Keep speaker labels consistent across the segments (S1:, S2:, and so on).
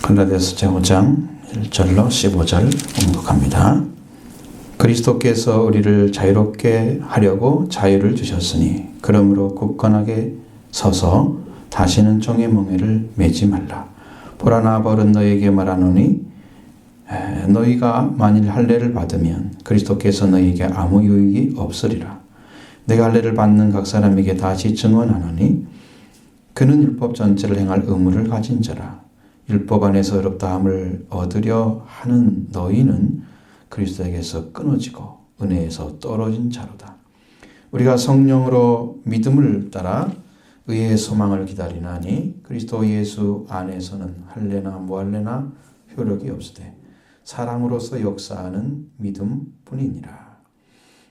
S1: 갈라디아서 제5장 1절로 15절 공독합니다. 그리스도께서 우리를 자유롭게 하려고 자유를 주셨으니 그러므로 굳건하게 서서 다시는 종의 멍에를 매지 말라. 보라 나 바울은 너희에게 말하노니 너희가 만일 할례를 받으면 그리스도께서 너희에게 아무 유익이 없으리라. 내가 할례를 받는 각 사람에게 다시 증언하노니 그는 율법 전체를 행할 의무를 가진 자라. 율법 안에서 의롭다함을 얻으려 하는 너희는 그리스도에게서 끊어지고 은혜에서 떨어진 자로다. 우리가 성령으로 믿음을 따라 의의 소망을 기다리나니 그리스도 예수 안에서는 할례나 무할례나 효력이 없으되 사랑으로서 역사하는 믿음뿐이니라.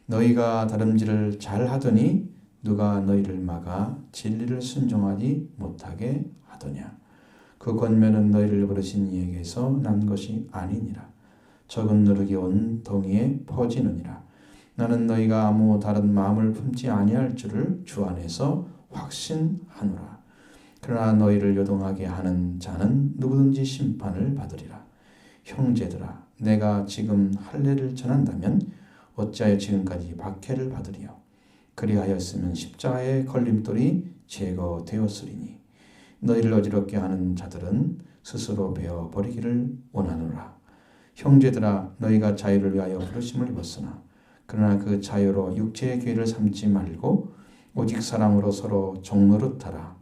S1: 너희가 다름질을 잘하더니 누가 너희를 막아 진리를 순종하지 못하게 하더냐. 그 권면은 너희를 부르신 이에게서 난 것이 아니니라. 적은 누룩이 온 동이에 퍼지느니라. 나는 너희가 아무 다른 마음을 품지 아니할 줄을 주 안에서 확신하노라. 그러나 너희를 요동하게 하는 자는 누구든지 심판을 받으리라. 형제들아, 내가 지금 할례를 전한다면 어찌하여 지금까지 박해를 받으리요. 그리하였으면 십자가의 걸림돌이 제거되었으리니 너희를 어지럽게 하는 자들은 스스로 베어 버리기를 원하노라. 형제들아, 너희가 자유를 위하여 부르심을 입었으나 그러나 그 자유로 육체의 기회를 삼지 말고 오직 사랑으로 서로 종노릇하라.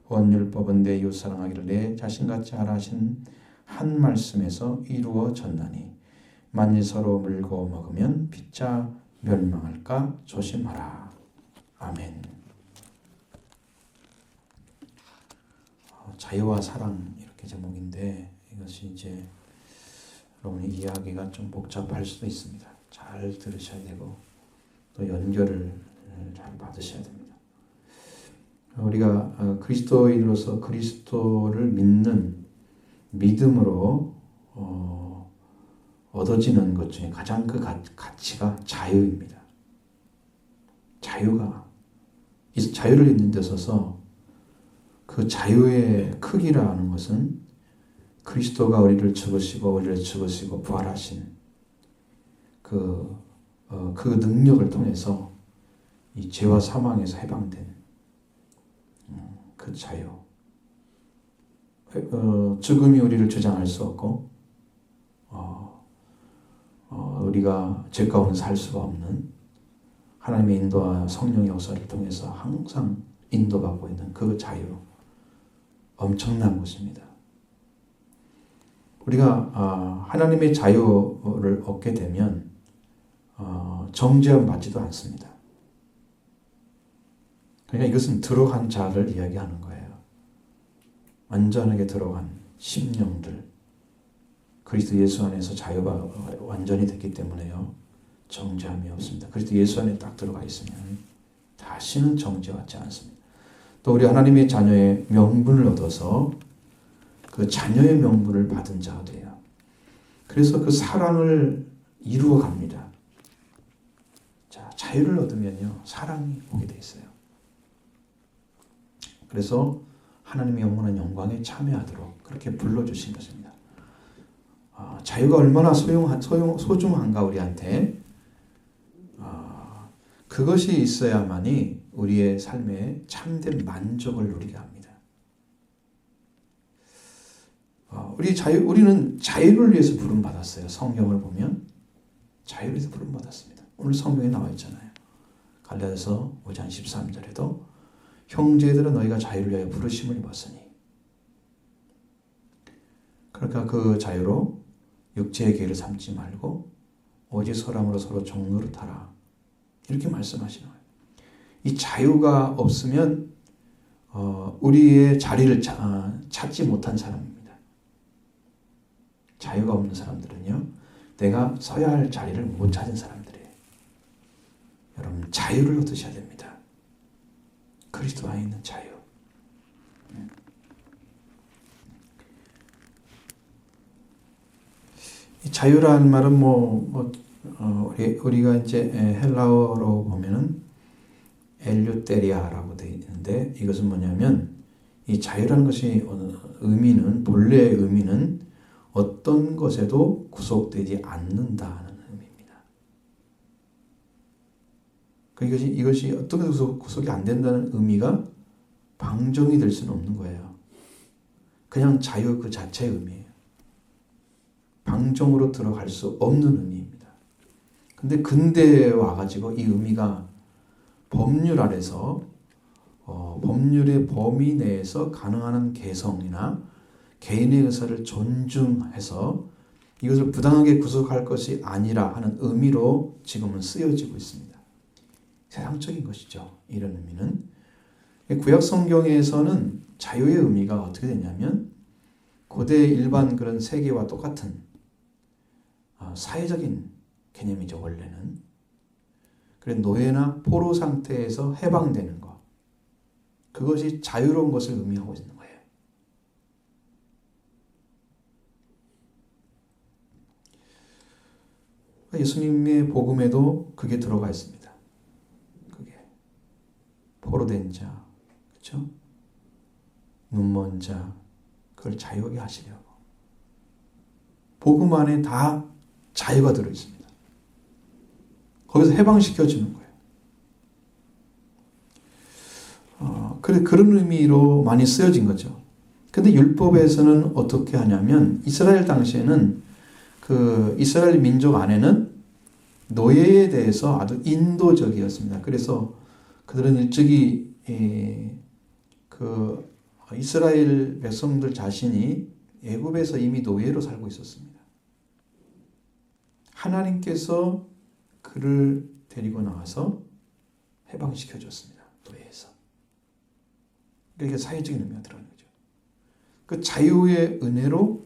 S1: 온 율법은 내 이웃 사랑하기를 내 자신같이 하라 하신 한 말씀에서 이루어졌나니 만일 서로 물고 먹으면 피차 멸망할까 조심하라. 아멘. 자유와 사랑 이렇게 제목인데 이것이 이제 여러분이 이해하기가 좀 복잡할 수도 있습니다. 잘 들으셔야 되고 또 연결을 잘 받으셔야 됩니다. 우리가 그리스도인으로서 그리스도를 믿는 믿음으로 얻어지는 것 중에 가장 그 가치가 자유입니다. 이 자유를 있는 데 있어서 그 자유의 크기라는 것은 그리스도가 우리를 죽으시고 부활하신 그 능력을 통해서 이 죄와 사망에서 해방된 그 자유. 죽음이 우리를 주장할 수 없고 우리가 죄 가운데 살 수가 없는 하나님의 인도와 성령의 역사를 통해서 항상 인도받고 있는 그 자유. 엄청난 것입니다. 우리가 하나님의 자유를 얻게 되면 정죄함 받지도 않습니다. 그러니까 이것은 들어간 자를 이야기하는 거예요. 완전하게 들어간 심령들. 그리스도 예수 안에서 자유가 완전히 됐기 때문에요. 정죄함이 없습니다. 그리스도 예수 안에 딱 들어가 있으면 다시는 정죄받지 않습니다. 또 우리 하나님의 자녀의 명분을 얻어서 그 자녀의 명분을 받은 자가 돼요. 그래서 그 사랑을 이루어 갑니다. 자, 자유를 얻으면요, 사랑이 오게 돼 있어요. 그래서 하나님의 영원한 영광에 참여하도록 그렇게 불러주신 것입니다. 자유가 얼마나 소중한가 우리한테. 그것이 있어야만이 우리의 삶에 참된 만족을 누리게 합니다. 우리는 자유를 위해서 부름받았어요. 성경을 보면 자유를 위해서 부름받았습니다. 오늘 성경에 나와 있잖아요. 갈라디아서 5장 13절에도 형제들은 너희가 자유를 위하여 부르심을 입었으니. 그러니까 그 자유로 육체의 기회를 삼지 말고 오직 사랑으로 서로 종노릇하라. 이렇게 말씀하시는 거예요. 이 자유가 없으면 우리의 자리를 찾지 못한 사람입니다. 자유가 없는 사람들은요, 내가 서야 할 자리를 못 찾은 사람들이에요. 여러분, 자유를 얻으셔야 됩니다. 그리스도 안에 있는 자유. 이 자유라는 말은 우리가 이제 헬라어로 보면은 엘류테리아라고 되어 있는데 이것은 뭐냐면 이 자유라는 것이 의미는, 본래의 의미는 어떤 것에도 구속되지 않는다는 의미입니다. 이것이 어떤 것에도 구속이 안 된다는 의미가 방종이 될 수는 없는 거예요. 그냥 자유 그 자체의 의미예요. 방종으로 들어갈 수 없는 의미입니다. 근데 근대에 와가지고 이 의미가 법률 아래서 법률의 범위 내에서 가능한 개성이나 개인의 의사를 존중해서 이것을 부당하게 구속할 것이 아니라 하는 의미로 지금은 쓰여지고 있습니다. 세상적인 것이죠. 이런 의미는. 구약 성경에서는 자유의 의미가 어떻게 되냐면 고대 일반 그런 세계와 똑같은 사회적인 개념이죠. 원래는. 그래서 노예나 포로 상태에서 해방되는 것. 그것이 자유로운 것을 의미하고 있는 거예요. 예수님의 복음에도 그게 들어가 있습니다. 그게 포로된 자, 그렇죠? 눈먼 자, 그걸 자유하게 하시려고. 복음 안에 다 자유가 들어 있습니다. 거기서 해방시켜 주는 거예요. 그런 의미로 많이 쓰여진 거죠. 근데 율법에서는 어떻게 하냐면 이스라엘 당시에는 그 이스라엘 민족 안에는 노예에 대해서 아주 인도적이었습니다. 그래서 그들은 일찍이 그 이스라엘 백성들 자신이 애굽에서 이미 노예로 살고 있었습니다. 하나님께서 그를 데리고 나와서 해방시켜 줬습니다. 노예에서. 이게 사회적인 의미가 들어가는 거죠. 그 자유의 은혜로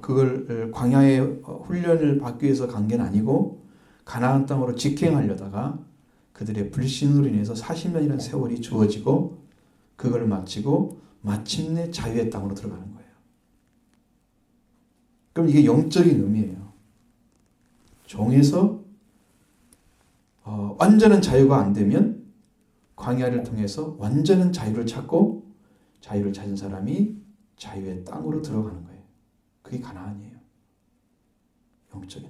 S1: 그걸 광야의 훈련을 받기 위해서 간 게 아니고 가나안 땅으로 직행하려다가 그들의 불신으로 인해서 40년이라는 세월이 주어지고 그걸 마치고 마침내 자유의 땅으로 들어가는 거예요. 그럼 이게 영적인 의미예요. 종에서 완전한 자유가 안 되면 광야를 통해서 완전한 자유를 찾고 자유를 찾은 사람이 자유의 땅으로 들어가는 거예요. 그게 가나안이에요. 영적인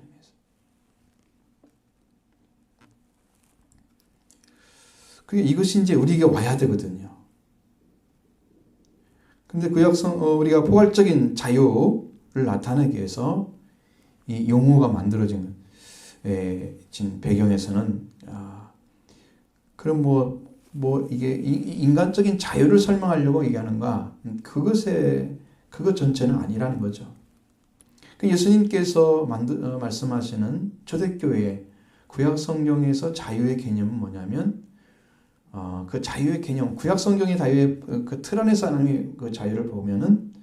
S1: 의미에서. 이것이 이제 우리에게 와야 되거든요. 근데 우리가 포괄적인 자유를 나타내기 위해서 이 용어가 만들어진 배경에서는 그럼 이게 인간적인 자유를 설명하려고 얘기하는가? 그것 전체는 아니라는 거죠. 예수님께서 말씀하시는 초대교회 구약 성경에서 자유의 개념은 뭐냐면 그 자유의 개념, 구약 성경의 자유의 그 틀 안에서 하나님의 그 자유를 보면은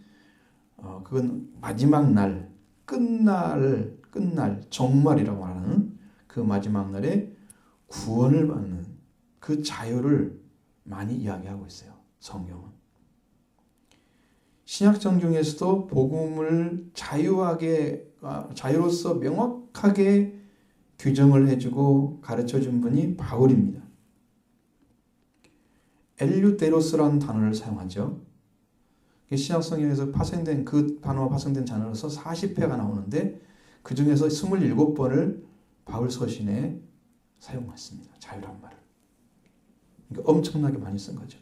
S1: 그건 마지막 날, 끝날 종말이라고 하는 그 마지막 날에 구원을 받는 그 자유를 많이 이야기하고 있어요. 성경은. 신약 성경에서도 복음을 자유로서 명확하게 규정을 해주고 가르쳐준 분이 바울입니다. 엘류테로스라는 단어를 사용하죠. 신약 성경에서 파생된 그 단어가 파생된 단어로서 40회가 나오는데 그 중에서 27번을 바울 서신에 사용했습니다. 자유란 말을. 그러니까 엄청나게 많이 쓴 거죠.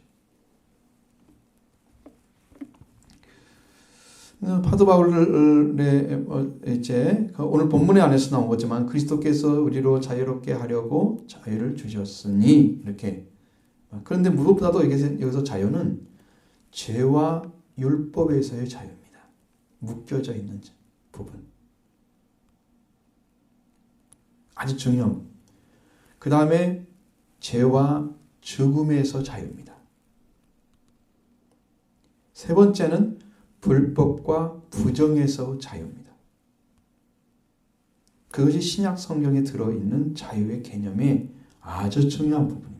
S1: 사도 바울의 이제 오늘 본문의 안에서 나온 거지만 그리스도께서 우리로 자유롭게 하려고 자유를 주셨으니 이렇게. 그런데 무엇보다도 여기서 자유는 죄와 율법에서의 자유입니다. 묶여져 있는 부분. 아주 중요한. 그 다음에 죄와 죽음에서 자유입니다. 세 번째는 불법과 부정에서 자유입니다. 그것이 신약 성경에 들어있는 자유의 개념의 아주 중요한 부분입니다.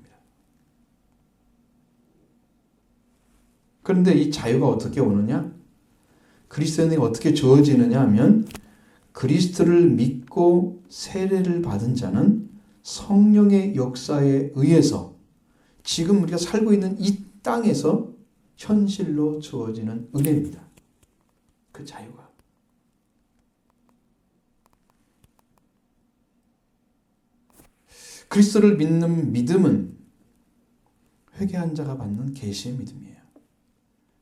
S1: 그런데 이 자유가 어떻게 오느냐? 그리스도인에게 어떻게 주어지느냐 하면 그리스도를 믿고 세례를 받은 자는 성령의 역사에 의해서 지금 우리가 살고 있는 이 땅에서 현실로 주어지는 은혜입니다. 그 자유가. 그리스도를 믿는 믿음은 회개한 자가 받는 계시의 믿음이에요.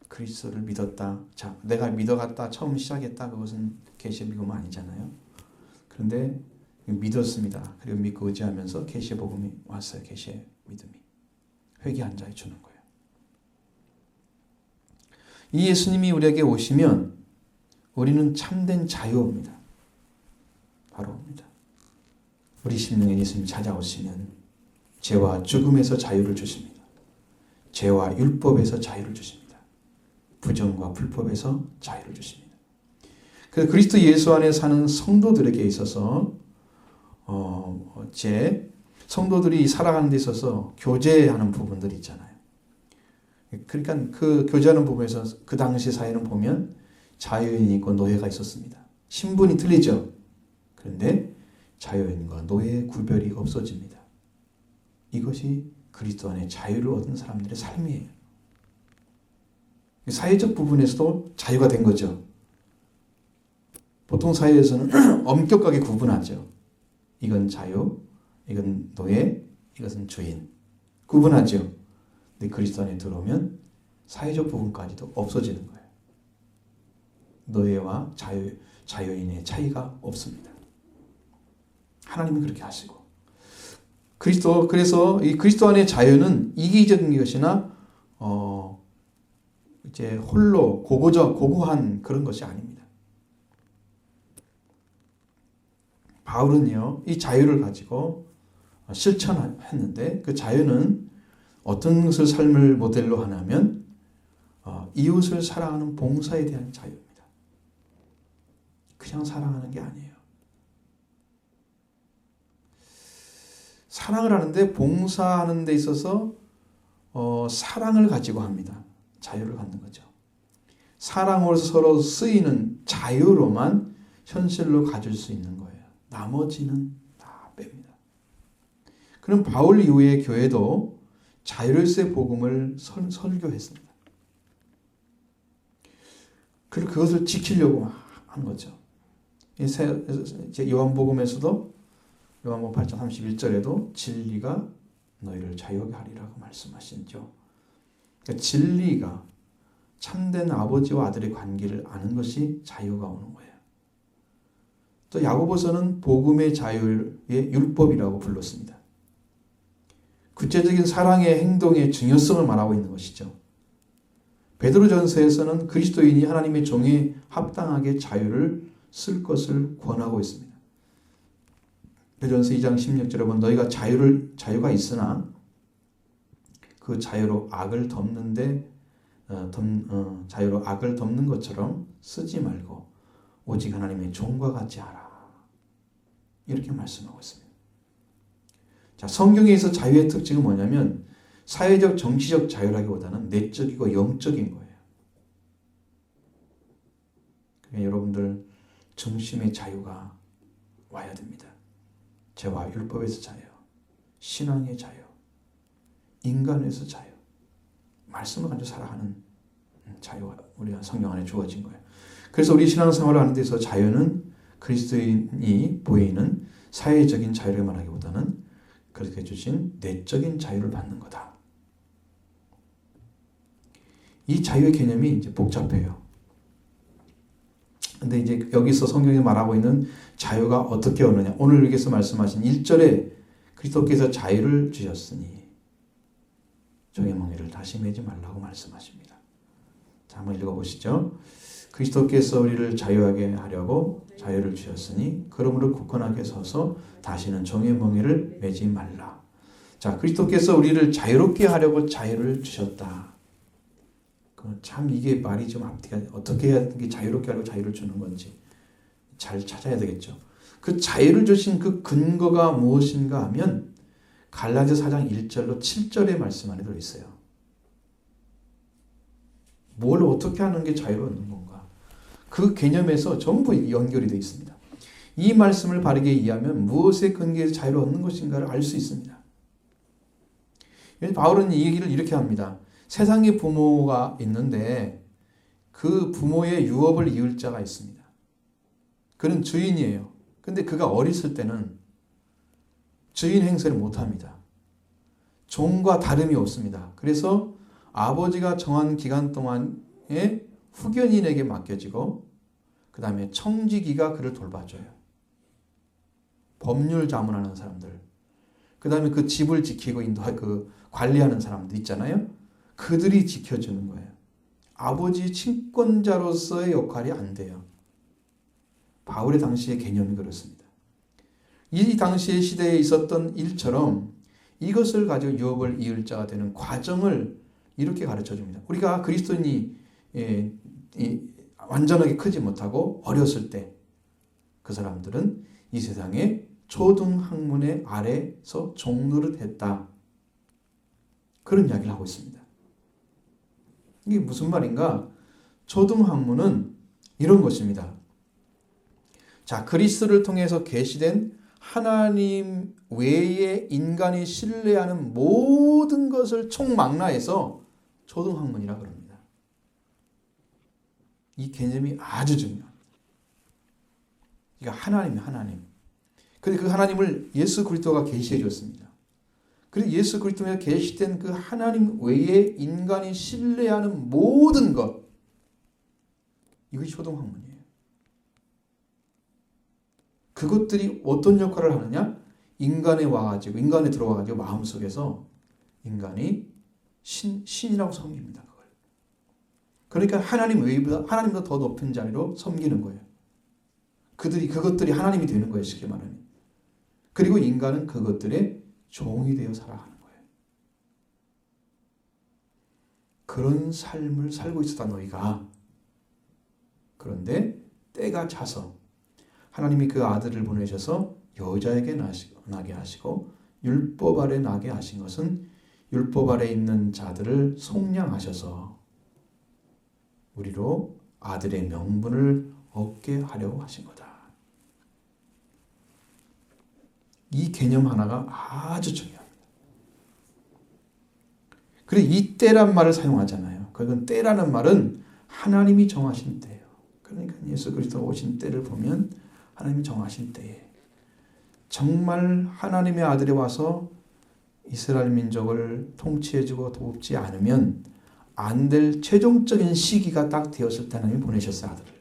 S1: 그리스도를 믿었다. 자, 내가 믿어갔다. 처음 시작했다. 그것은 계시의 믿음은 아니잖아요. 그런데 믿었습니다. 그리고 믿고 의지하면서 계시의 복음이 왔어요. 계시의 믿음이. 회개한 자에 주는 거예요. 이 예수님이 우리에게 오시면 우리는 참된 자유입니다. 바로 옵니다. 우리 심령에 예수님이 찾아오시면 죄와 죽음에서 자유를 주십니다. 죄와 율법에서 자유를 주십니다. 부정과 불법에서 자유를 주십니다. 그래서 그리스도 예수 안에 사는 성도들에게 있어서 성도들이 살아가는 데 있어서 교제하는 부분들이 있잖아요. 그러니까 그 교제하는 부분에서 그 당시 사회는 보면 자유인이 있고 노예가 있었습니다. 신분이 틀리죠. 그런데 자유인과 노예의 구별이 없어집니다. 이것이 그리스도 안에 자유를 얻은 사람들의 삶이에요. 사회적 부분에서도 자유가 된 거죠. 보통 사회에서는 엄격하게 구분하죠. 이건 자유, 이건 노예, 이것은 주인. 구분하죠. 근데 그리스도 안에 들어오면 사회적 부분까지도 없어지는 거예요. 노예와 자유인의 차이가 없습니다. 하나님이 그렇게 하시고. 그래서 이 그리스도 안의 자유는 이기적인 것이나, 이제 홀로 고고한 그런 것이 아닙니다. 바울은요, 이 자유를 가지고 실천했는데 그 자유는 어떤 것을 삶을 모델로 하냐면 이웃을 사랑하는 봉사에 대한 자유입니다. 그냥 사랑하는 게 아니에요. 사랑을 하는데 봉사하는 데 있어서 사랑을 가지고 합니다. 자유를 갖는 거죠. 사랑으로 서로 쓰이는 자유로만 현실로 가질 수 있는 거예요. 나머지는 다 뺍니다. 그럼 바울 이후의 교회도 자율세 복음을 설교했습니다. 그리고 그것을 지키려고 한 거죠. 요한복음에서도 요한복음 8장 31절에도 진리가 너희를 자유하게 하리라고 말씀하시죠. 그러니까 진리가 참된 아버지와 아들의 관계를 아는 것이 자유가 오는 거예요. 또 야고보서는 복음의 자유의 율법이라고 불렀습니다. 구체적인 사랑의 행동의 중요성을 말하고 있는 것이죠. 베드로전서에서는 그리스도인이 하나님의 종에 합당하게 자유를 쓸 것을 권하고 있습니다. 베드로전서 2장 16절에 보면 너희가 자유가 있으나 그 자유로 악을 자유로 악을 덮는 것처럼 쓰지 말고 오직 하나님의 종과 같이 하라. 이렇게 말씀하고 있습니다. 자, 성경에서 자유의 특징은 뭐냐면 사회적, 정치적 자유라기보다는 내적이고 영적인 거예요. 그러니까 여러분들 중심의 자유가 와야 됩니다. 죄와 율법에서 자유, 신앙의 자유, 인간에서 자유, 말씀을 가지고 살아가는 자유가 우리가 성경 안에 주어진 거예요. 그래서 우리 신앙생활을 하는 데서 자유는 그리스도인이 보이는 사회적인 자유를 말하기보다는 그렇게 주신 내적인 자유를 받는 거다. 이 자유의 개념이 이제 복잡해요. 근데 이제 여기서 성경이 말하고 있는 자유가 어떻게 오느냐. 오늘 여기서 말씀하신 1절에 그리스도께서 자유를 주셨으니 종의 멍에를 다시 매지 말라고 말씀하십니다. 자, 한번 읽어보시죠. 그리스도께서 우리를 자유하게 하려고 자유를 주셨으니 그러므로 굳건하게 서서 다시는 종의 멍에를 매지 말라. 자, 그리스도께서 우리를 자유롭게 하려고 자유를 주셨다. 참 이게 말이 좀 앞뒤가 어떻게 해야 자유롭게 하려고 자유를 주는 건지 잘 찾아야 되겠죠. 그 자유를 주신 그 근거가 무엇인가 하면 갈라디아서 4장 1절로 7절의 말씀 안에 들어있어요. 뭘 어떻게 하는 게 자유를 얻는 건가? 그 개념에서 전부 연결이 되어 있습니다. 이 말씀을 바르게 이해하면 무엇의 근거에서 자유를 얻는 것인가를 알 수 있습니다. 바울은 이 얘기를 이렇게 합니다. 세상에 부모가 있는데 그 부모의 유업을 이을 자가 있습니다. 그는 주인이에요. 근데 그가 어렸을 때는 주인 행세를 못합니다. 종과 다름이 없습니다. 그래서 아버지가 정한 기간 동안에 후견인에게 맡겨지고 그 다음에 청지기가 그를 돌봐줘요. 법률 자문하는 사람들, 그 다음에 그 집을 지키고 그 관리하는 사람들 있잖아요. 그들이 지켜주는 거예요. 아버지 친권자로서의 역할이 안 돼요. 바울의 당시의 개념이 그렇습니다. 이 당시의 시대에 있었던 일처럼 이것을 가지고 유업을 이을 자가 되는 과정을 이렇게 가르쳐 줍니다. 우리가 그리스도인이 완전하게 크지 못하고 어렸을 때 그 사람들은 이 세상의 초등학문의 아래서 종노릇 했다. 그런 이야기를 하고 있습니다. 이게 무슨 말인가? 초등학문은 이런 것입니다. 자, 그리스도를 통해서 계시된 하나님 외에 인간이 신뢰하는 모든 것을 총망라해서 초등학문이라 그럽니다. 이 개념이 아주 중요합니다. 그러니까 하나님. 그런데 그 하나님을 예수 그리스도가 계시해 줬습니다. 그리고 예수 그리스도에 계시된 그 하나님 외에 인간이 신뢰하는 모든 것, 이것이 초등학문이에요. 그것들이 어떤 역할을 하느냐? 인간에 들어와가지고 마음속에서 인간이 신이라고 섬깁니다. 그걸. 그러니까 하나님 외보다 하나님보다 더 높은 자리로 섬기는 거예요. 그것들이 하나님이 되는 거예요. 쉽게 말하면. 그리고 인간은 그것들의 종이 되어 살아가는 거예요. 그런 삶을 살고 있었다 너희가. 그런데 때가 차서 하나님이 그 아들을 보내셔서 여자에게 나게 하시고 율법 아래 나게 하신 것은 율법 아래 있는 자들을 속량하셔서 우리로 아들의 명분을 얻게 하려고 하신 거다. 이 개념 하나가 아주 중요합니다. 그리고 이 때란 말을 사용하잖아요. 그건 때라는 말은 하나님이 정하신 때예요. 그러니까 예수 그리스도가 오신 때를 보면 하나님이 정하신 때에 정말 하나님의 아들이 와서 이스라엘 민족을 통치해주고 돕지 않으면 안 될 최종적인 시기가 딱 되었을 때 하나님이 보내셨어요. 아들을.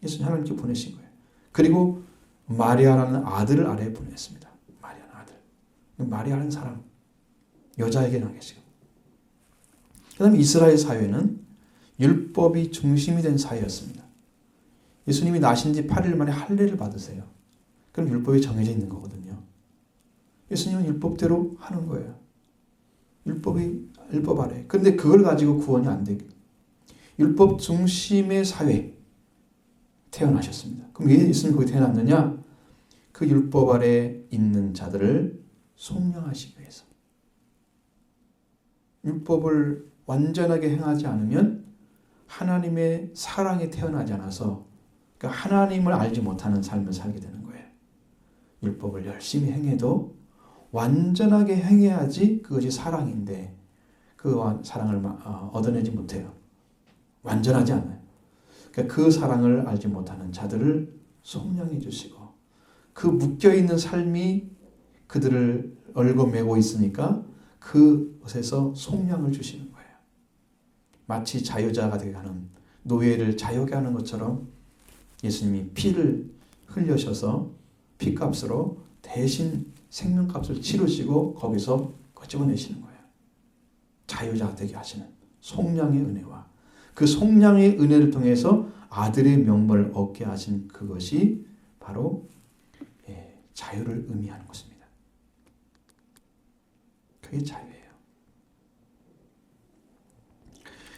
S1: 예수님 하나님께 보내신 거예요. 그리고 마리아라는 아들을 아래에 보냈습니다. 마리아는 아들. 마리아라는 사람. 여자에게 나 계시고. 그 다음에 이스라엘 사회는 율법이 중심이 된 사회였습니다. 예수님이 나신 지 8일 만에 할례를 받으세요. 그럼 율법이 정해져 있는 거거든요. 예수님은 율법대로 하는 거예요. 율법 아래. 그런데 그걸 가지고 구원이 안 되게. 율법 중심의 사회 태어나셨습니다. 그럼 왜 예수님이 거기 태어났느냐? 그 율법 아래 있는 자들을 속량하시기 위해서. 율법을 완전하게 행하지 않으면 하나님의 사랑이 태어나지 않아서 그러니까 하나님을 알지 못하는 삶을 살게 되는 거예요. 율법을 열심히 행해도 완전하게 행해야지 그것이 사랑인데 그 사랑을 얻어내지 못해요. 완전하지 않아요. 그러니까 그 사랑을 알지 못하는 자들을 속량해 주시고 그 묶여있는 삶이 그들을 얽어매고 있으니까 그것에서 속량을 주시는 거예요. 마치 자유자가 되게 하는 노예를 자유하게 하는 것처럼 예수님이 피를 흘려셔서 피값으로 대신 생명값을 치르시고 거기서 끄집어내시는 거예요. 자유자가 되게 하시는 속량의 은혜와 그 속량의 은혜를 통해서 아들의 명분을 얻게 하신 그것이 바로 자유를 의미하는 것입니다. 그게 자유예요.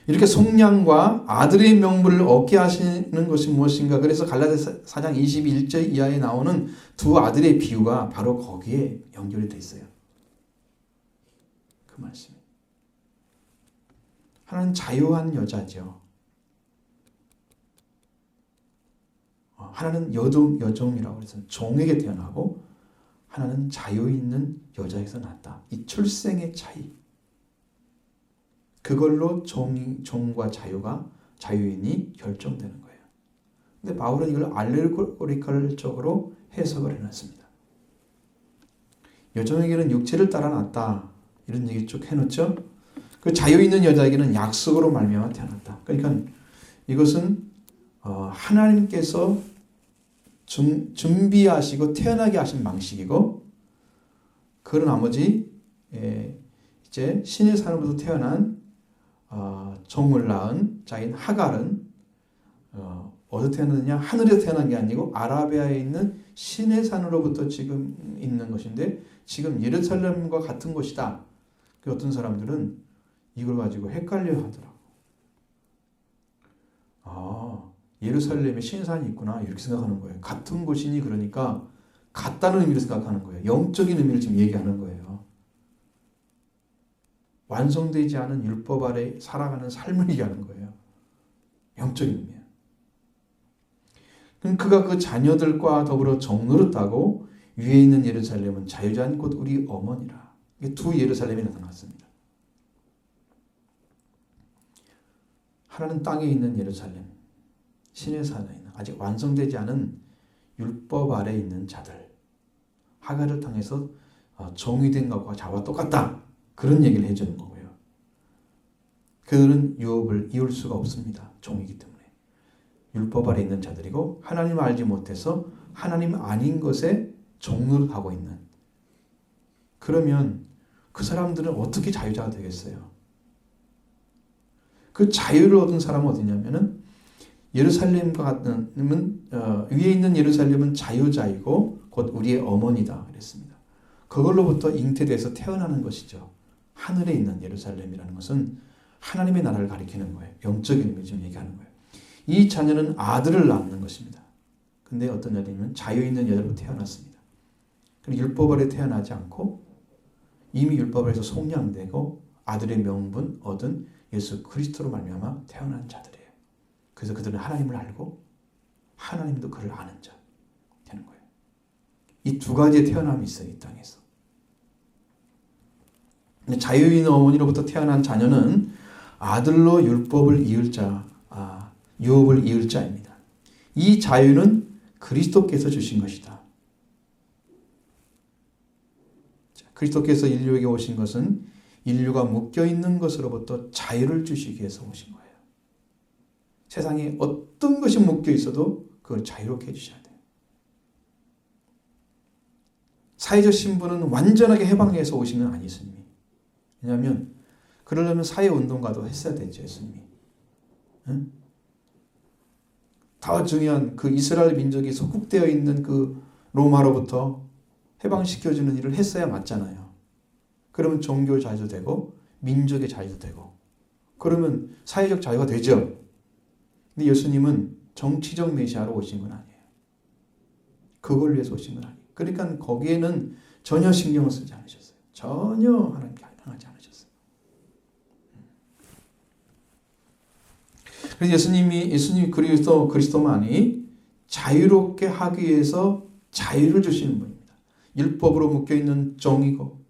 S1: 이렇게 속량과 아들의 명분을 얻게 하시는 것이 무엇인가? 그래서 갈라디아 4장 21절 이하에 나오는 두 아들의 비유가 바로 거기에 연결이 돼 있어요. 그 말씀. 하나는 자유한 여자죠. 하나는 여종이라고 해서 종에게 태어나고 하나는 자유 있는 여자에서 났다. 이 출생의 차이. 그걸로 종과 자유인이 결정되는 거예요. 근데 바울은 이걸 알레고리컬적으로 해석을 해놨습니다. 여종에게는 육체를 따라 났다. 이런 얘기 쭉 해놓죠. 그 자유 있는 여자에게는 약속으로 말미암아 태어났다. 그러니까 이것은 하나님께서 준비하시고 태어나게 하신 방식이고, 그 나머지 이제 신의 산으로부터 태어난 종을 낳은 자인 하갈은 어디서 태어났느냐? 하늘에서 태어난 게 아니고 아라비아에 있는 신의 산으로부터 지금 있는 것인데, 지금 예루살렘과 같은 곳이다. 그 어떤 사람들은 이걸 가지고 헷갈려 하더라고. 예루살렘에 신산이 있구나, 이렇게 생각하는 거예요. 같은 곳이니 그러니까 같다는 의미로 생각하는 거예요. 영적인 의미를 지금 얘기하는 거예요. 완성되지 않은 율법 아래 살아가는 삶을 얘기하는 거예요. 영적인 의미예요. 그럼 그가 그 자녀들과 더불어 종노릇하고 위에 있는 예루살렘은 자유자인 곧 우리 어머니라. 이게 두 예루살렘이 나타났습니다. 하나는 땅에 있는 예루살렘, 신의 산에 있는 아직 완성되지 않은 율법 아래 있는 자들, 하갈을 통해서 종이 된 것과 자와 똑같다. 그런 얘기를 해주는 거고요. 그들은 유업을 이을 수가 없습니다. 종이기 때문에. 율법 아래 있는 자들이고 하나님을 알지 못해서 하나님 아닌 것에 종노릇 하고 있는. 그러면 그 사람들은 어떻게 자유자가 되겠어요? 그 자유를 얻은 사람은 어디냐면은 예루살렘과 같은 위에 있는 예루살렘은 자유자이고 곧 우리의 어머니다 그랬습니다. 그걸로부터 잉태돼서 태어나는 것이죠. 하늘에 있는 예루살렘이라는 것은 하나님의 나라를 가리키는 거예요. 영적인 의미를 지금 얘기하는 거예요. 이 자녀는 아들을 낳는 것입니다. 근데 어떤 여자냐면 자유 있는 여자로 태어났습니다. 그리고 율법 아래 태어나지 않고 이미 율법 아래에서 속량되고 아들의 명분 얻은 예수 그리스도로 말미암아 태어난 자들이에요. 그래서 그들은 하나님을 알고 하나님도 그를 아는 자 되는 거예요. 이 두 가지의 태어남이 있어요. 이 땅에서. 자유인 어머니로부터 태어난 자녀는 아들로 율법을 이을 자, 유업을 이을 자입니다. 이 자유는 그리스도께서 주신 것이다. 그리스도께서 인류에게 오신 것은 인류가 묶여있는 것으로부터 자유를 주시기 위해서 오신 거예요. 세상에 어떤 것이 묶여있어도 그걸 자유롭게 해주셔야 돼요. 사회적 신분은 완전하게 해방해서 오신 건 아니 예수님이. 왜냐하면 그러려면 사회운동가도 했어야 되죠. 예수님이. 응? 더 중요한 그 이스라엘 민족이 속국되어 있는 그 로마로부터 해방시켜주는 일을 했어야 맞잖아요. 그러면 종교 자유도 되고 민족의 자유도 되고 그러면 사회적 자유가 되죠. 근데 예수님은 정치적 메시아로 오신 건 아니에요. 그걸 위해서 오신 건 아니에요. 그러니까 거기에는 전혀 신경을 쓰지 않으셨어요. 전혀 하나님께 향하지 않으셨어요. 그래서 예수님이 그리스도만이 자유롭게 하기 위해서 자유를 주시는 분입니다. 율법으로 묶여있는 종이고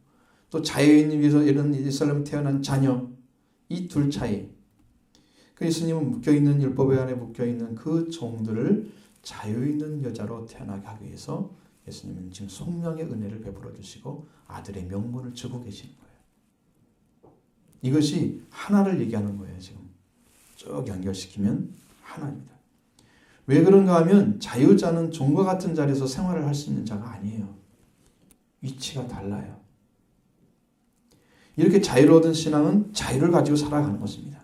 S1: 또 자유인을 위해서 이런 예루살렘 태어난 자녀, 이 둘 차이. 그 예수님은 묶여있는 율법 안에 묶여있는 그 종들을 자유있는 여자로 태어나게 하기 위해서 예수님은 지금 성령의 은혜를 베풀어 주시고 아들의 명분을 주고 계시는 거예요. 이것이 하나를 얘기하는 거예요. 지금 쭉 연결시키면 하나입니다. 왜 그런가 하면 자유자는 종과 같은 자리에서 생활을 할 수 있는 자가 아니에요. 위치가 달라요. 이렇게 자유를 얻은 신앙은 자유를 가지고 살아가는 것입니다.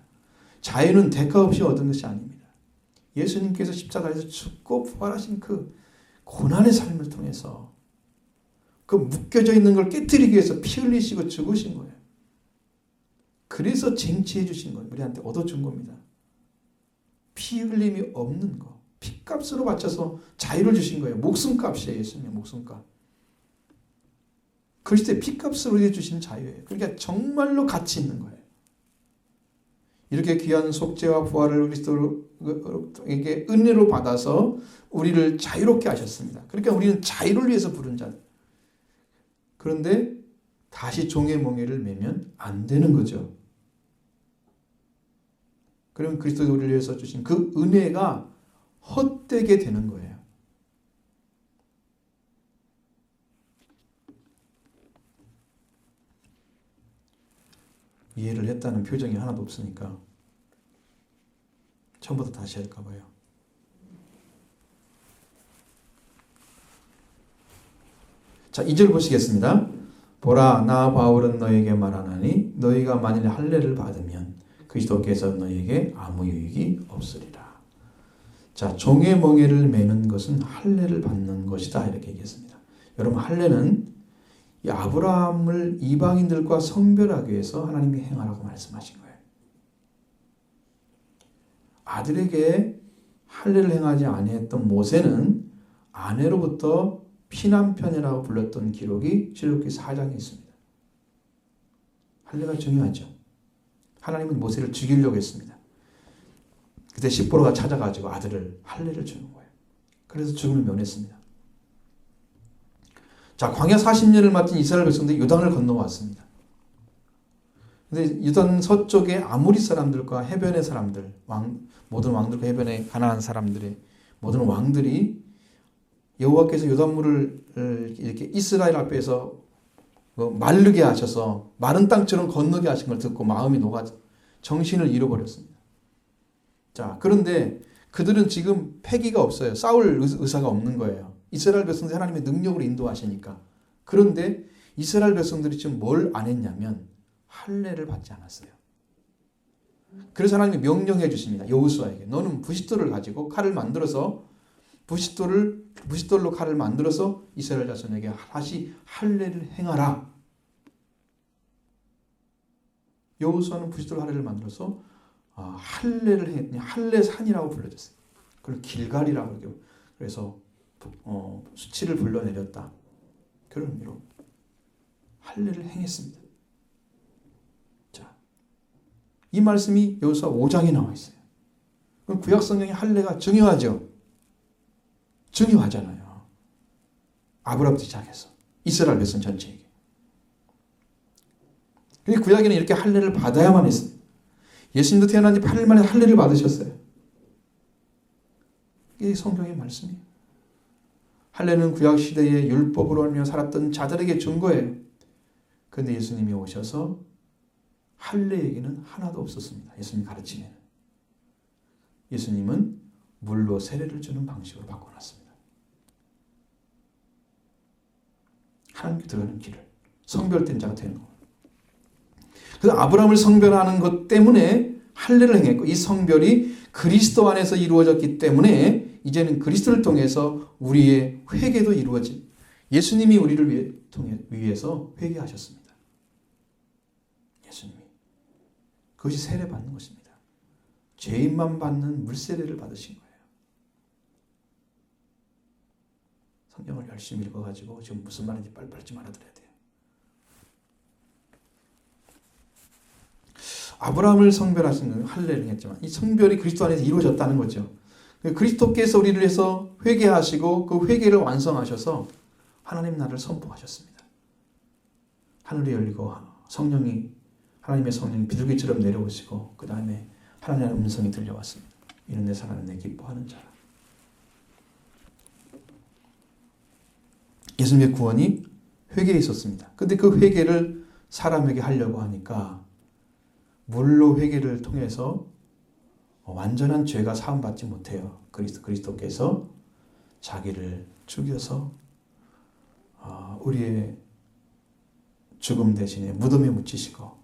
S1: 자유는 대가 없이 얻은 것이 아닙니다. 예수님께서 십자가에서 죽고 부활하신 그 고난의 삶을 통해서 그 묶여져 있는 걸 깨뜨리기 위해서 피 흘리시고 죽으신 거예요. 그래서 쟁취해 주신 거예요. 우리한테 얻어준 겁니다. 피 흘림이 없는 거. 피값으로 바쳐서 자유를 주신 거예요. 목숨값이에요. 예수님의 목숨값. 그리스도의 피값으로 해주신 자유예요. 그러니까 정말로 가치 있는 거예요. 이렇게 귀한 속죄와 부활을 그리스도에게 은혜로 받아서 우리를 자유롭게 하셨습니다. 그러니까 우리는 자유를 위해서 부른 자. 그런데 다시 종의 멍에를 매면 안 되는 거죠. 그러면 그리스도가 우리를 위해서 주신 그 은혜가 헛되게 되는 거예요. 이해를 했다는 표정이 하나도 없으니까 처음부터 다시 할까 봐요. 자, 2절 보시겠습니다. 보라, 나 바울은 너에게 말하나니 너희가 만일 할례를 받으면 그리스도께서 너희에게 아무 유익이 없으리라. 자, 종의 멍에를 매는 것은 할례를 받는 것이다, 이렇게 얘기했습니다. 여러분, 할례는 이 아브라함을 이방인들과 성별하기 위해서 하나님이 행하라고 말씀하신 거예요. 아들에게 할례를 행하지 아니했던 모세는 아내로부터 피난편이라고 불렀던 기록이 출애굽기 4장에 있습니다. 할례가 중요하죠. 하나님은 모세를 죽이려고 했습니다. 그때 십보로가 찾아가지고 아들을 할례를 주는 거예요. 그래서 죽음을 면했습니다. 자, 광야 40년을 마친 이스라엘 백성들이 요단을 건너왔습니다. 근데 요단 서쪽에 아모리 사람들과 해변의 사람들, 모든 왕들과 해변에 가나안 사람들의 모든 왕들이 여호와께서 요단물을 이렇게 이스라엘 앞에서 마르게 하셔서 마른 땅처럼 건너게 하신 걸 듣고 마음이 녹아 정신을 잃어버렸습니다. 자, 그런데 그들은 지금 패기가 없어요. 싸울 의사가 없는 거예요. 이스라엘 백성들이 하나님의 능력으로 인도하시니까. 그런데 이스라엘 백성들이 지금 뭘 안 했냐면 할례를 받지 않았어요. 그래서 하나님이 명령해 주십니다. 여호수아에게 너는 부싯돌을 가지고 칼을 만들어서 부싯돌로 칼을 만들어서 이스라엘 자손에게 다시 할례를 행하라. 여호수아는 부싯돌 할례를 만들어서 할례를 했더니 할례산이라고 불러졌어요. 그걸 길갈이라고 그러고 그래서 수치를 불러내렸다. 그런 의미로 할례를 행했습니다. 자, 이 말씀이 여호수아 5장에 나와 있어요. 그럼 구약 성경의 할례가 중요하죠. 중요하잖아요. 아브라함부터 시작해서 이스라엘 백성 전체에게. 근데 구약에는 이렇게 할례를 받아야만 했습니다. 예수님도 태어난 지 8일 만에 할례를 받으셨어요. 이게 성경의 말씀이에요. 할례는 구약 시대의 율법으로 하며 살았던 자들에게 준 거예요. 그런데 예수님이 오셔서 할례 얘기는 하나도 없었습니다. 예수님 가르치면 예수님은 물로 세례를 주는 방식으로 바꿔놨습니다. 하나님께 들어가는 길을 성별된 자가 되는 겁니다. 그래서 아브라함을 성별하는 것 때문에 할례를 행했고 이 성별이 그리스도 안에서 이루어졌기 때문에 이제는 그리스도를 통해서 우리의 회개도 이루어진 예수님이 우리를 위해서 회개하셨습니다. 예수님이. 그것이 세례 받는 것입니다. 죄인만 받는 물세례를 받으신 거예요. 성경을 열심히 읽어가지고 지금 무슨 말인지 빨리빨리 좀 알아들어야 돼요. 아브라함을 성별하신 건 할례를 했지만 이 성별이 그리스도 안에서 이루어졌다는 거죠. 그리스도께서 우리를 위해서 회개하시고 그 회개를 완성하셔서 하나님 나라를 선포하셨습니다. 하늘이 열리고 하나님의 성령이 비둘기처럼 내려오시고 그 다음에 하나님의 음성이 들려왔습니다. 이는 내 사랑하는 내 기뻐하는 자라. 예수님의 구원이 회개에 있었습니다. 그런데 그 회개를 사람에게 하려고 하니까 물로 회개를 통해서 완전한 죄가 사함받지 못해요. 그리스도께서 자기를 죽여서 우리의 죽음 대신에 무덤에 묻히시고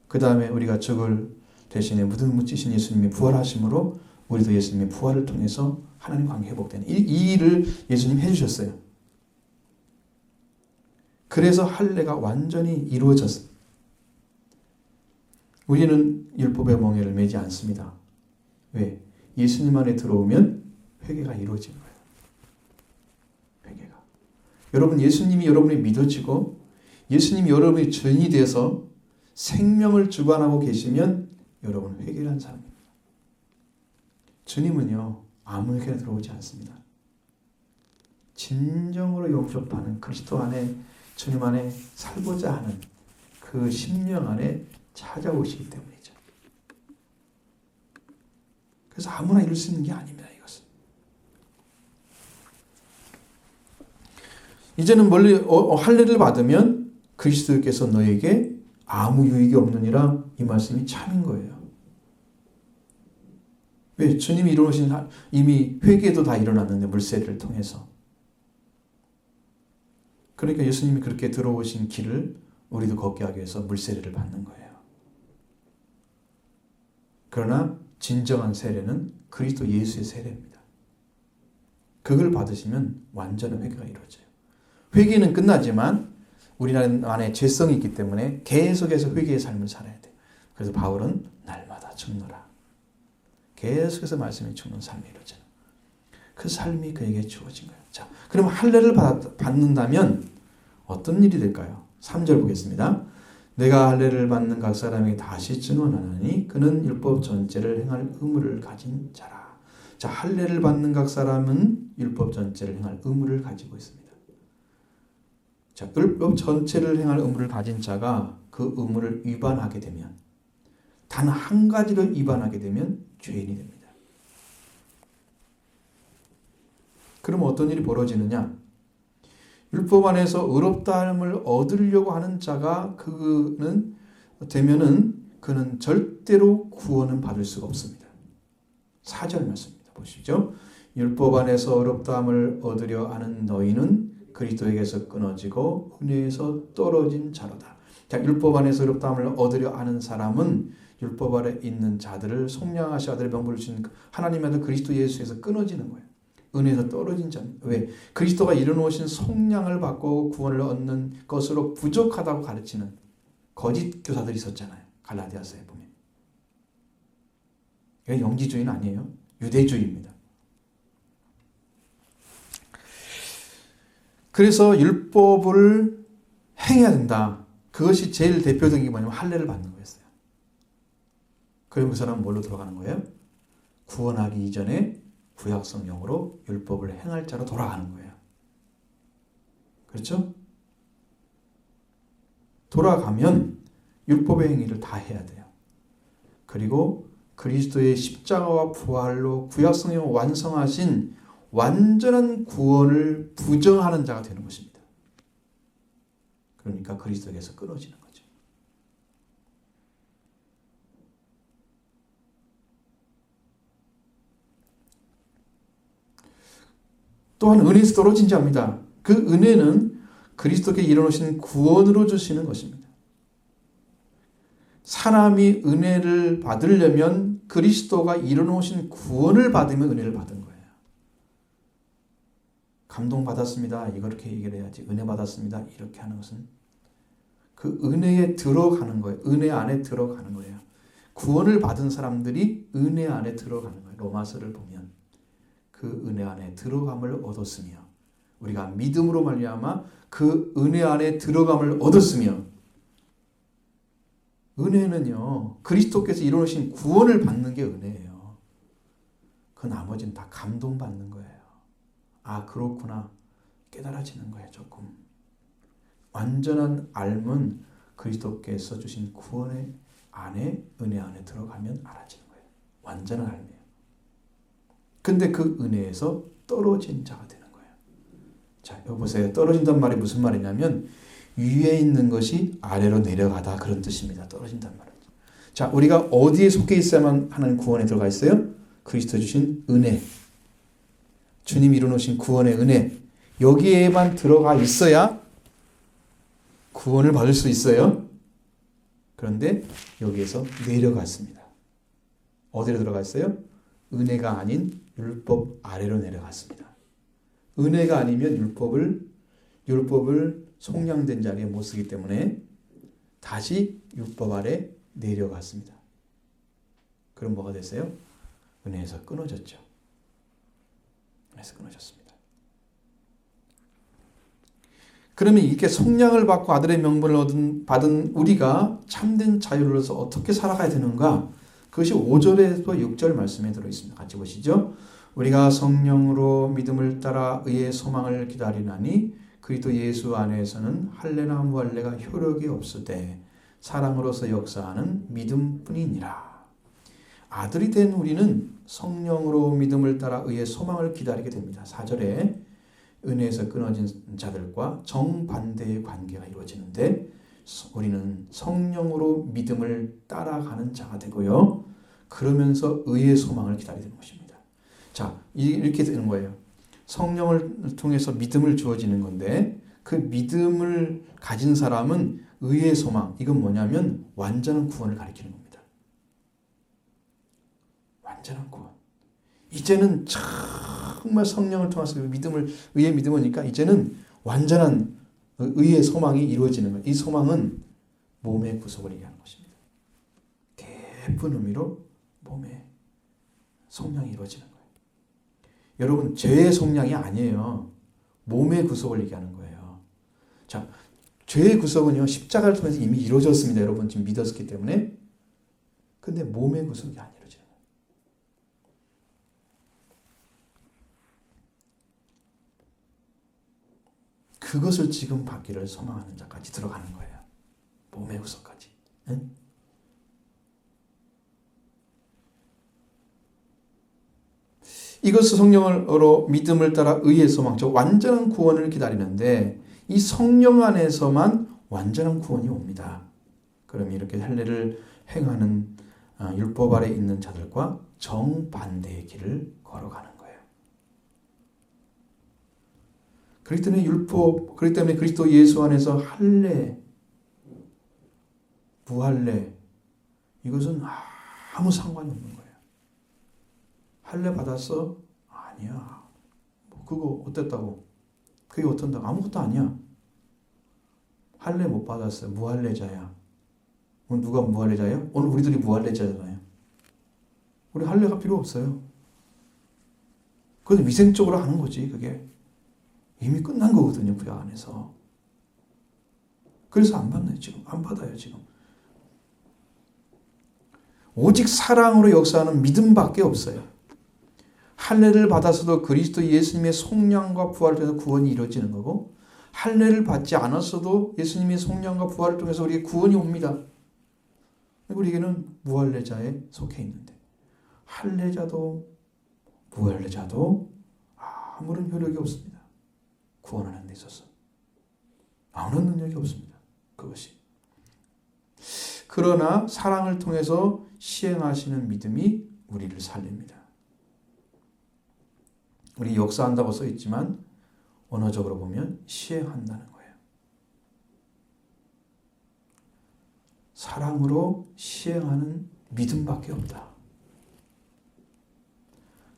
S1: 그 다음에 우리가 죽을 대신에 무덤에 묻히신 예수님이 부활하심으로 우리도 예수님의 부활을 통해서 하나님 관계 회복되는 이 일을 예수님 해주셨어요. 그래서 할례가 완전히 이루어졌어요. 우리는 율법의 멍에를 매지 않습니다. 왜? 예수님 안에 들어오면 회개가 이루어진 거예요. 회개가. 여러분 예수님이 여러분이 믿어지고 예수님이 여러분의 주인이 되어서 생명을 주관하고 계시면 여러분은 회개를 한 사람입니다. 주님은요 아무에게나 들어오지 않습니다. 진정으로 용접하는 그리스도 안에 주님 안에 살고자 하는 그 심령 안에 찾아오시기 때문이죠. 그래서 아무나 이룰 수 있는 게 아닙니다. 이것은. 이제는 멀리 할례를 받으면 그리스도께서 너에게 아무 유익이 없느니라 이 말씀이 참인 거예요. 왜? 주님이 이루어진 이미 회개도 다 일어났는데 물세례를 통해서. 그러니까 예수님이 그렇게 들어오신 길을 우리도 걷게 하기 위해서 물세례를 받는 거예요. 그러나 진정한 세례는 그리스도 예수의 세례입니다. 그걸 받으시면 완전한 회개가 이루어져요. 회개는 끝나지만 우리 안에 죄성이 있기 때문에 계속해서 회개의 삶을 살아야 돼요. 그래서 바울은 날마다 죽노라. 계속해서 말씀이 죽는 삶이 이루어져요. 그 삶이 그에게 주어진 거예요. 자, 그럼 할례를 받는다면 어떤 일이 될까요? 3절 보겠습니다. 내가 할례를 받는 각 사람에게 다시 증언하노니 그는 율법 전체를 행할 의무를 가진 자라. 자, 할례를 받는 각 사람은 율법 전체를 행할 의무를 가지고 있습니다. 자, 율법 전체를 행할 의무를 가진 자가 그 의무를 위반하게 되면, 단 한 가지를 위반하게 되면 죄인이 됩니다. 그럼 어떤 일이 벌어지느냐? 율법 안에서 의롭다함을 얻으려고 하는 자가 그는 절대로 구원은 받을 수가 없습니다. 4절 말씀입니다. 보시죠. 율법 안에서 의롭다함을 얻으려 하는 너희는 그리스도에게서 끊어지고 은혜에서 떨어진 자로다. 자, 율법 안에서 의롭다함을 얻으려 하는 사람은 율법 아래 있는 자들을 속량하시 아들의 명분을 주신 하나님의 아들 그리스도 예수에서 끊어지는 거예요. 은혜에서 떨어진 자. 왜? 그리스도가 이루어놓으신 속량을 받고 구원을 얻는 것으로 부족하다고 가르치는 거짓 교사들이 있었잖아요. 갈라디아서에 보면. 이게 영지주의는 아니에요. 유대주의입니다. 그래서 율법을 행해야 된다. 그것이 제일 대표적인 게 뭐냐면 할례를 받는 거였어요. 그럼 그 사람은 뭘로 들어가는 거예요? 구원하기 이전에 구약성령으로 율법을 행할 자로 돌아가는 거예요. 그렇죠? 돌아가면 율법의 행위를 다 해야 돼요. 그리고 그리스도의 십자가와 부활로 구약성령을 완성하신 완전한 구원을 부정하는 자가 되는 것입니다. 그러니까 그리스도에게서 끊어지는 거죠. 또한 은혜에서 떨어진 자입니다. 그 은혜는 그리스도께 이뤄놓으신 구원으로 주시는 것입니다. 사람이 은혜를 받으려면 그리스도가 이뤄놓으신 구원을 받으면 은혜를 받은 거예요. 감동받았습니다. 이렇게 얘기를 해야지. 은혜 받았습니다. 이렇게 하는 것은 그 은혜에 들어가는 거예요. 은혜 안에 들어가는 거예요. 구원을 받은 사람들이 은혜 안에 들어가는 거예요. 로마서를 보면 그 은혜 안에 들어감을 얻었으며 우리가 믿음으로 말미암아 그 은혜 안에 들어감을 얻었으며 은혜는요. 그리스도께서 이루어진 구원을 받는 게 은혜예요. 그 나머지는 다 감동받는 거예요. 아, 그렇구나. 깨달아지는 거예요, 조금. 완전한 알면 그리스도께서 주신 구원의 안에, 은혜 안에 들어가면 알아지는 거예요. 완전한 알이에요. 근데 그 은혜에서 떨어진 자가 되는 거예요. 자, 여기 보세요. 떨어진단 말이 무슨 말이냐면 위에 있는 것이 아래로 내려가다 그런 뜻입니다. 떨어진단 말은. 자, 우리가 어디에 속해 있어야만 하는 구원에 들어가 있어요? 그리스도 주신 은혜. 주님이 이루어놓으신 구원의 은혜. 여기에만 들어가 있어야 구원을 받을 수 있어요. 그런데 여기에서 내려갔습니다. 어디로 들어가 있어요? 은혜가 아닌 율법 아래로 내려갔습니다. 은혜가 아니면 율법을 속량된 자리에 못 쓰기 때문에 다시 율법 아래 내려갔습니다. 그럼 뭐가 됐어요? 은혜에서 끊어졌죠. 은혜에서 끊어졌습니다. 그러면 이렇게 속량을 받고 아들의 명분을 받은 우리가 참된 자유로서 어떻게 살아가야 되는가? 그것이 5절에서 6절 말씀에 들어있습니다. 같이 보시죠. 우리가 성령으로 믿음을 따라 의의 소망을 기다리나니 그리스도 예수 안에서는 할례나 무할례가 효력이 없으되 사랑으로서 역사하는 믿음뿐이니라. 아들이 된 우리는 성령으로 믿음을 따라 의의 소망을 기다리게 됩니다. 4절에 은혜에서 끊어진 자들과 정반대의 관계가 이루어지는데 우리는 성령으로 믿음을 따라가는 자가 되고요. 그러면서 의의 소망을 기다리는 것입니다. 자, 이렇게 되는 거예요. 성령을 통해서 믿음을 주어지는 건데 그 믿음을 가진 사람은 의의 소망, 이건 뭐냐면 완전한 구원을 가리키는 겁니다. 완전한 구원. 이제는 정말 성령을 통해서 의의 믿음을 오니까 이제는 완전한 의의 소망이 이루어지는 거예요. 이 소망은 몸의 구속을 얘기하는 것입니다. 깊은 의미로 몸의 속량이 이루어지는 거예요. 여러분, 죄의 속량이 아니에요. 몸의 구속을 얘기하는 거예요. 자, 죄의 구속은요, 십자가를 통해서 이미 이루어졌습니다. 여러분 지금 믿었기 때문에. 근데 몸의 구속이 안 이루어져요. 그것을 지금 받기를 소망하는 자까지 들어가는 거예요. 몸의 구속까지. 응? 이것을 성령으로 믿음을 따라 의의 소망, 즉 완전한 구원을 기다리는데 이 성령 안에서만 완전한 구원이 옵니다. 그럼 이렇게 할례를 행하는 율법 아래 있는 자들과 정반대의 길을 걸어가는 거예요. 그렇기 때문에 그리스도 예수 안에서 할례, 무할례, 이것은 아무 상관이 없는 거예요. 할례 받았어? 아니야. 그거 어땠다고? 그게 어떤다고? 아무것도 아니야. 할례 못 받았어요. 무할례자야. 오늘 누가 무할례자예요? 오늘 우리들이 무할례자잖아요. 우리 할례가 필요 없어요. 그건 위생적으로 하는 거지. 그게 이미 끝난 거거든요. 구약 안에서. 그래서 안 받나요 지금? 안 받아요 지금. 오직 사랑으로 역사하는 믿음밖에 없어요. 할례를 받아서도 그리스도 예수님의 속량과 부활을 통해서 구원이 이루어지는 거고, 할례를 받지 않았어도 예수님의 속량과 부활을 통해서 우리에게 구원이 옵니다. 우리에게는 무할례자에 속해 있는데 할례자도 무할례자도 아무런 효력이 없습니다. 구원하는 데 있어서 아무런 능력이 없습니다. 그것이. 그러나 사랑을 통해서 시행하시는 믿음이 우리를 살립니다. 우리 역사한다고 써 있지만 언어적으로 보면 시행한다는 거예요. 사랑으로 시행하는 믿음밖에 없다.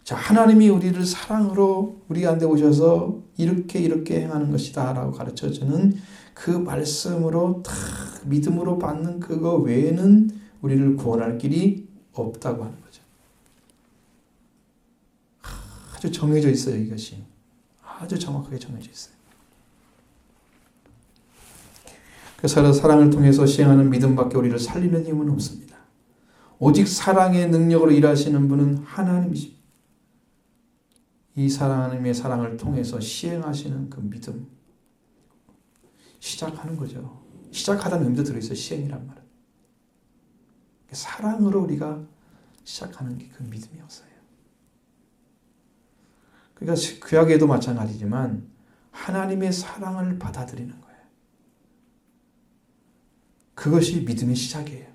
S1: 자, 하나님이 우리를 사랑으로 우리 가운데 오셔서 이렇게 행하는 것이다 라고 가르쳐주는 그 말씀으로 다 믿음으로 받는 그거 외에는 우리를 구원할 길이 없다고 하는 거죠. 아주 정해져 있어요. 이것이 아주 정확하게 정해져 있어요. 그래서 사랑을 통해서 시행하는 믿음밖에 우리를 살리는 힘은 없습니다. 오직 사랑의 능력으로 일하시는 분은 하나님이십니다. 이 하나님의 사랑을 통해서 시행하시는 그 믿음, 시작하는 거죠. 시작하다는 의미도 들어있어요. 시행이란 말은. 사랑으로 우리가 시작하는 게 그 믿음이었어요. 그러니까 구약에도 마찬가지지만 하나님의 사랑을 받아들이는 거예요. 그것이 믿음의 시작이에요.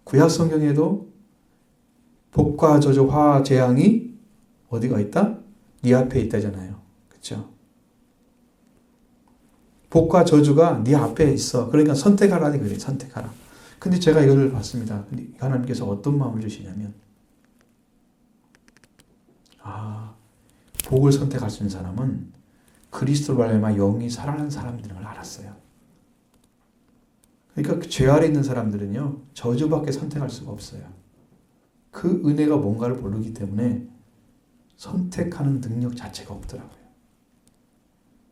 S1: 구약 성경에도 복과 저주, 화, 재앙이 어디가 있다? 네 앞에 있다잖아요. 그렇죠? 복과 저주가 네 앞에 있어. 그러니까 선택하라니 그래. 선택하라. 근데 제가 이걸 봤습니다. 근데 하나님께서 어떤 마음을 주시냐면 복을 선택할 수 있는 사람은 그리스도로 말미암아 영이 살아난 사람들인 걸 알았어요. 그러니까 죄 아래 있는 사람들은요, 저주밖에 선택할 수가 없어요. 그 은혜가 뭔가를 모르기 때문에 선택하는 능력 자체가 없더라고요.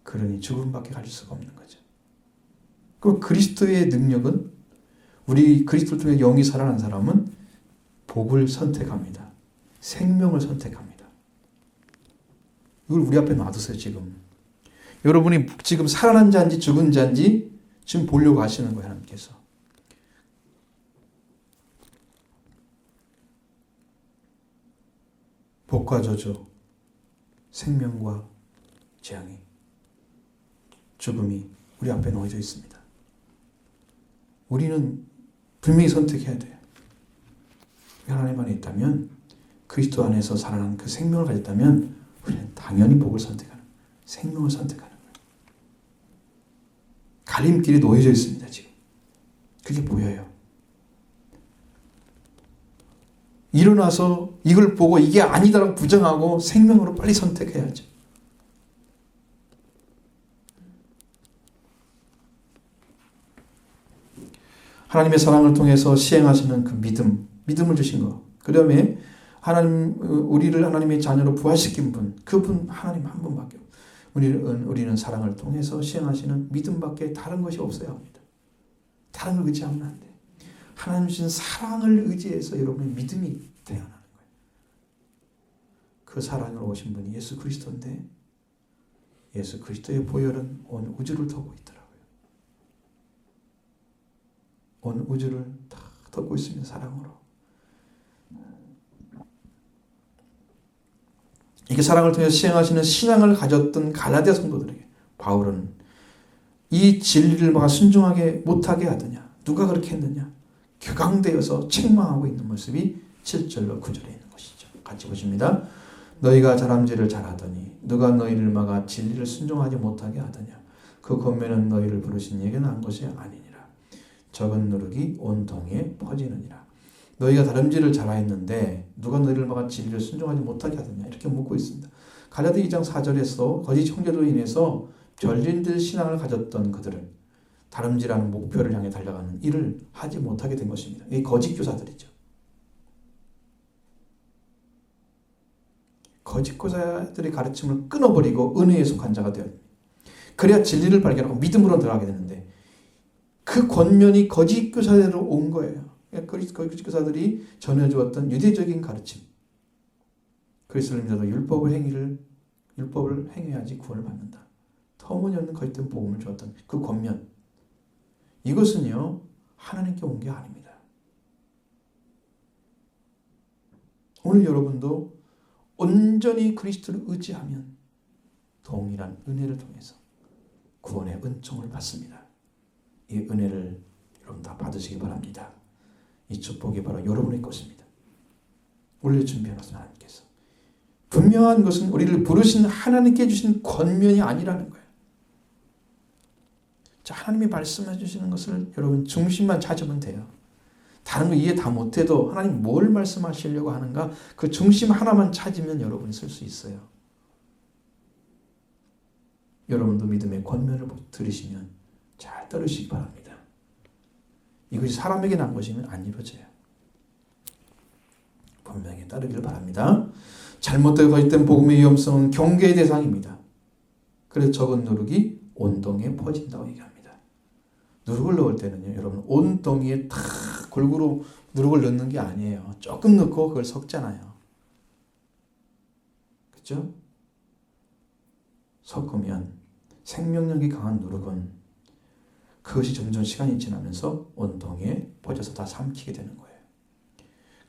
S1: 그러니 죽음밖에 가질 수가 없는 거죠. 그럼 그리스도의 능력은, 우리 그리스도를 통해 영이 살아난 사람은 복을 선택합니다. 생명을 선택합니다. 이걸 우리 앞에 놔두세요. 지금 여러분이 지금 살아난 자인지 죽은 자인지 지금 보려고 하시는 거예요. 하나님께서. 복과 저주, 생명과 재앙이, 죽음이 우리 앞에 놓여져 있습니다. 우리는 분명히 선택해야 돼요. 하나님 안에 있다면, 그리스도 안에서 살아난 그 생명을 가졌다면 우리는 당연히 복을 선택하는, 생명을 선택하는 거예요. 갈림길이 놓여져 있습니다. 지금 그게 보여요. 일어나서 이걸 보고 이게 아니다라고 부정하고 생명으로 빨리 선택해야죠. 하나님의 사랑을 통해서 시행하시는 그 믿음을 주신 것. 그 다음에 우리를 하나님의 자녀로 부활시킨 분, 그분 하나님 한 분밖에 없어요. 우리는 사랑을 통해서 시행하시는 믿음밖에 다른 것이 없어야 합니다. 다른 걸 의지하면 안 돼요. 하나님 주신 사랑을 의지해서 여러분의 믿음이 태어나는 거예요. 그 사랑으로 오신 분이 예수 그리스도인데, 예수 그리스도의 보혈은 온 우주를 덮고 있더라고요. 온 우주를 다 덮고 있습니다. 사랑으로. 이렇게 사랑을 통해서 시행하시는 신앙을 가졌던 갈라디아 성도들에게 바울은 이 진리를 막 순종하게 못하게 하더냐, 누가 그렇게 했느냐, 격앙되어서 책망하고 있는 모습이 7절로 9절에 있는 것이죠. 같이 보십니다. 너희가 자람질을 잘하더니 누가 너희를 막아 진리를 순종하지 못하게 하더냐. 그 권면은 너희를 부르신 이에게 난 것이 아니니라. 적은 누룩이 온 동에 퍼지느니라. 너희가 다름질을 잘하였는데 누가 너희를 막아 진리를 순종하지 못하게 하더냐. 이렇게 묻고 있습니다. 갈라디아 2장 4절에서 거짓 형제로 인해서 별진들 신앙을 가졌던 그들은 다름질하는 목표를 향해 달려가는 일을 하지 못하게 된 것입니다. 이게 거짓 교사들이죠. 거짓 교사들의 가르침을 끊어버리고 은혜에 속한 자가 되어야 됩니다. 그래야 진리를 발견하고 믿음으로 들어가게 되는데, 그 권면이 거짓 교사대로 온 거예요. 거짓 교사들이 전해주었던 유대적인 가르침. 그리스도를 믿어도 율법을 행해야지 구원을 받는다. 터무니없는 거짓된 복음을 주었던 그 권면. 이것은요, 하나님께 온 게 아닙니다. 오늘 여러분도 온전히 그리스도를 의지하면 동일한 은혜를 통해서 구원의 은총을 받습니다. 이 은혜를 여러분 다 받으시기 바랍니다. 이 축복이 바로 여러분의 것입니다. 원래 준비해놨습니다. 하나님께서. 분명한 것은 우리를 부르신 하나님께 주신 권면이 아니라는 거예요. 자, 하나님이 말씀해 주시는 것을 여러분 중심만 찾으면 돼요. 다른 거 이해 다 못해도 하나님 뭘 말씀하시려고 하는가, 그 중심 하나만 찾으면 여러분이 쓸 수 있어요. 여러분도 믿음의 권면을 들으시면 잘 따르시기 바랍니다. 이것이 사람에게 난 것이면 안 이루어져요. 분명히 따르기를 바랍니다. 잘못되고 거짓된 복음의 위험성은 경계의 대상입니다. 그래서 적은 누룩이 온동에 퍼진다고 얘기합니다. 누룩을 넣을 때는요, 여러분 온동이에 탁 골고루 누룩을 넣는 게 아니에요. 조금 넣고 그걸 섞잖아요. 그렇죠? 섞으면 생명력이 강한 누룩은 그것이 점점 시간이 지나면서 온동에 퍼져서 다 삼키게 되는 거예요.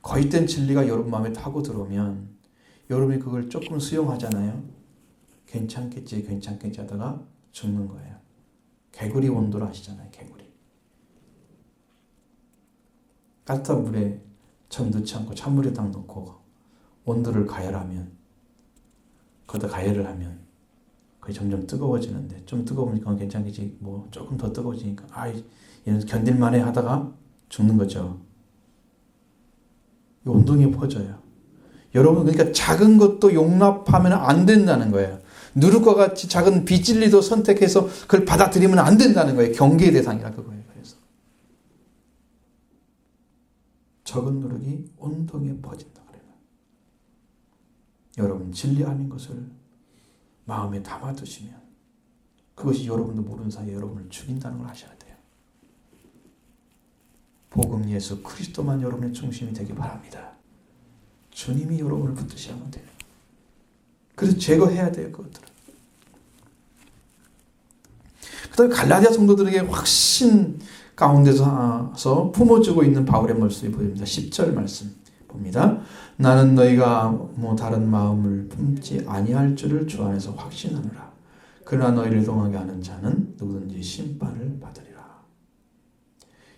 S1: 거짓된 진리가 여러분 마음에 타고 들어오면 여러분이 그걸 조금 수용하잖아요. 괜찮겠지 하다가 죽는 거예요. 개구리 온도를 아시잖아요. 개구리. 따뜻한 물에 전 넣지 않고 찬물에 딱 넣고 온도를 가열하면, 거기다 가열을 하면 그게 점점 뜨거워지는데, 좀 뜨거우니까 괜찮겠지, 뭐 조금 더 뜨거워지니까 얘는 견딜만해 하다가 죽는 거죠. 이 온동에 퍼져요. 여러분, 그러니까 작은 것도 용납하면 안 된다는 거예요. 누룩과 같이 작은 비진리도 선택해서 그걸 받아들이면 안 된다는 거예요. 경계의 대상이라 그거예요. 그래서 적은 누룩이 온동에 퍼진다 그래요. 여러분 진리 아닌 것을 마음에 담아두시면 그것이 여러분도 모르는 사이에 여러분을 죽인다는 걸 아셔야 돼요. 복음 예수 그리스도만 여러분의 중심이 되길 바랍니다. 주님이 여러분을 붙드시면 돼요. 그래서 제거해야 돼요. 그것들은. 그 다음에 갈라디아 성도들에게 확신 가운데서 품어주고 있는 바울의 말씀이 보입니다. 10절 말씀 봅니다. 나는 너희가 다른 마음을 품지 아니할 줄을 주 안에서 확신하노라. 그러나 너희를 동하게 하는 자는 누구든지 심판을 받으리라.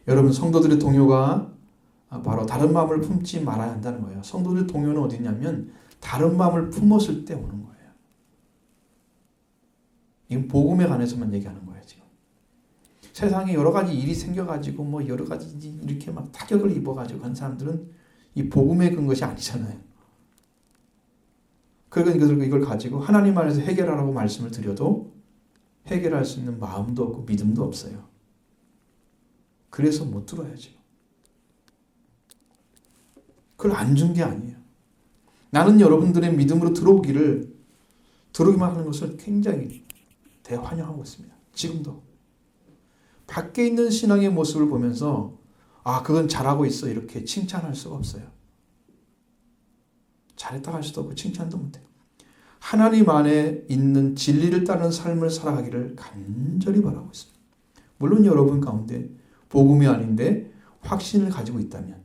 S1: 여러분, 성도들의 동요가 바로 다른 마음을 품지 말아야 한다는 거예요. 성도들의 동요는 어디냐면 다른 마음을 품었을 때 오는 거예요. 이건 복음에 관해서만 얘기하는 거예요, 지금. 세상에 여러 가지 일이 생겨가지고 여러 가지 이렇게 막 타격을 입어가지고 한 사람들은 이 복음에 근 것이 아니잖아요. 그러니까 이걸 가지고 하나님 안에서 해결하라고 말씀을 드려도 해결할 수 있는 마음도 없고 믿음도 없어요. 그래서 못 들어야죠. 그걸 안 준 게 아니에요. 나는 여러분들의 믿음으로 들어오기만 하는 것을 굉장히 대환영하고 있습니다. 지금도. 밖에 있는 신앙의 모습을 보면서 그건 잘하고 있어 이렇게 칭찬할 수가 없어요. 잘했다고 할 수도 없고 칭찬도 못해요. 하나님 안에 있는 진리를 따르는 삶을 살아가기를 간절히 바라고 있습니다. 물론 여러분 가운데 복음이 아닌데 확신을 가지고 있다면,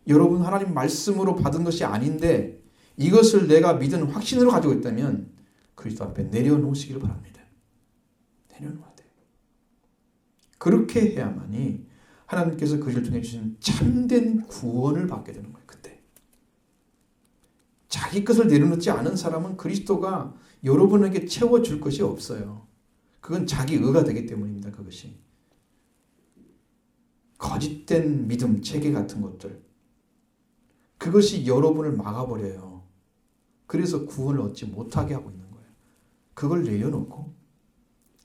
S1: 여러분 하나님 말씀으로 받은 것이 아닌데 이것을 내가 믿은 확신으로 가지고 있다면 그리스도 앞에 내려놓으시기를 바랍니다. 내려놓아야 돼요. 그렇게 해야만이 하나님께서 그를 통해 주신 참된 구원을 받게 되는 거예요. 그때. 자기 것을 내려놓지 않은 사람은 그리스도가 여러분에게 채워줄 것이 없어요. 그건 자기 의가 되기 때문입니다. 그것이. 거짓된 믿음, 체계 같은 것들. 그것이 여러분을 막아버려요. 그래서 구원을 얻지 못하게 하고 있는 거예요. 그걸 내려놓고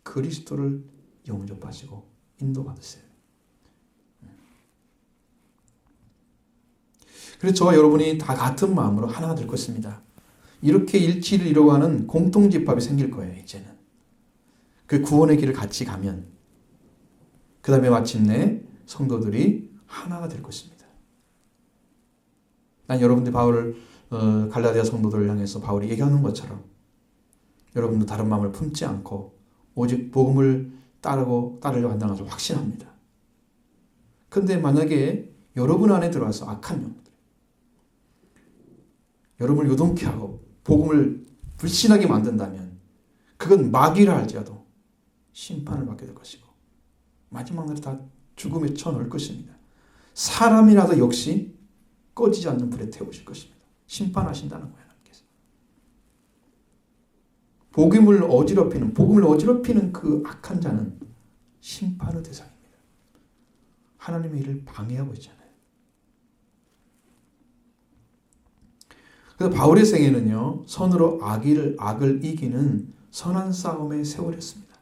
S1: 그리스도를 영접하시고 인도받으세요. 그래서 저와 여러분이 다 같은 마음으로 하나가 될 것입니다. 이렇게 일치를 이루어가는 공통집합이 생길 거예요. 이제는. 그 구원의 길을 같이 가면 그 다음에 마침내 성도들이 하나가 될 것입니다. 난 여러분들이 바울을 갈라디아 성도들을 향해서 바울이 얘기하는 것처럼 여러분도 다른 마음을 품지 않고 오직 복음을 따르려고 한다는 것을 확신합니다. 그런데 만약에 여러분 안에 들어와서 악한 영들, 여러분을 요동케 하고 복음을 불신하게 만든다면 그건 마귀라 할지라도 심판을 받게 될 것이고 마지막 날에 다 죽음에 처넣을 것입니다. 사람이라도 역시 꺼지지 않는 불에 태우실 것입니다. 심판하신다는 거예요. 하나님께서. 복음을 어지럽히는 그 악한 자는 심판의 대상입니다. 하나님의 일을 방해하고 있잖아요. 그래서 바울의 생애는요, 선으로 악을 이기는 선한 싸움의 세월이었습니다.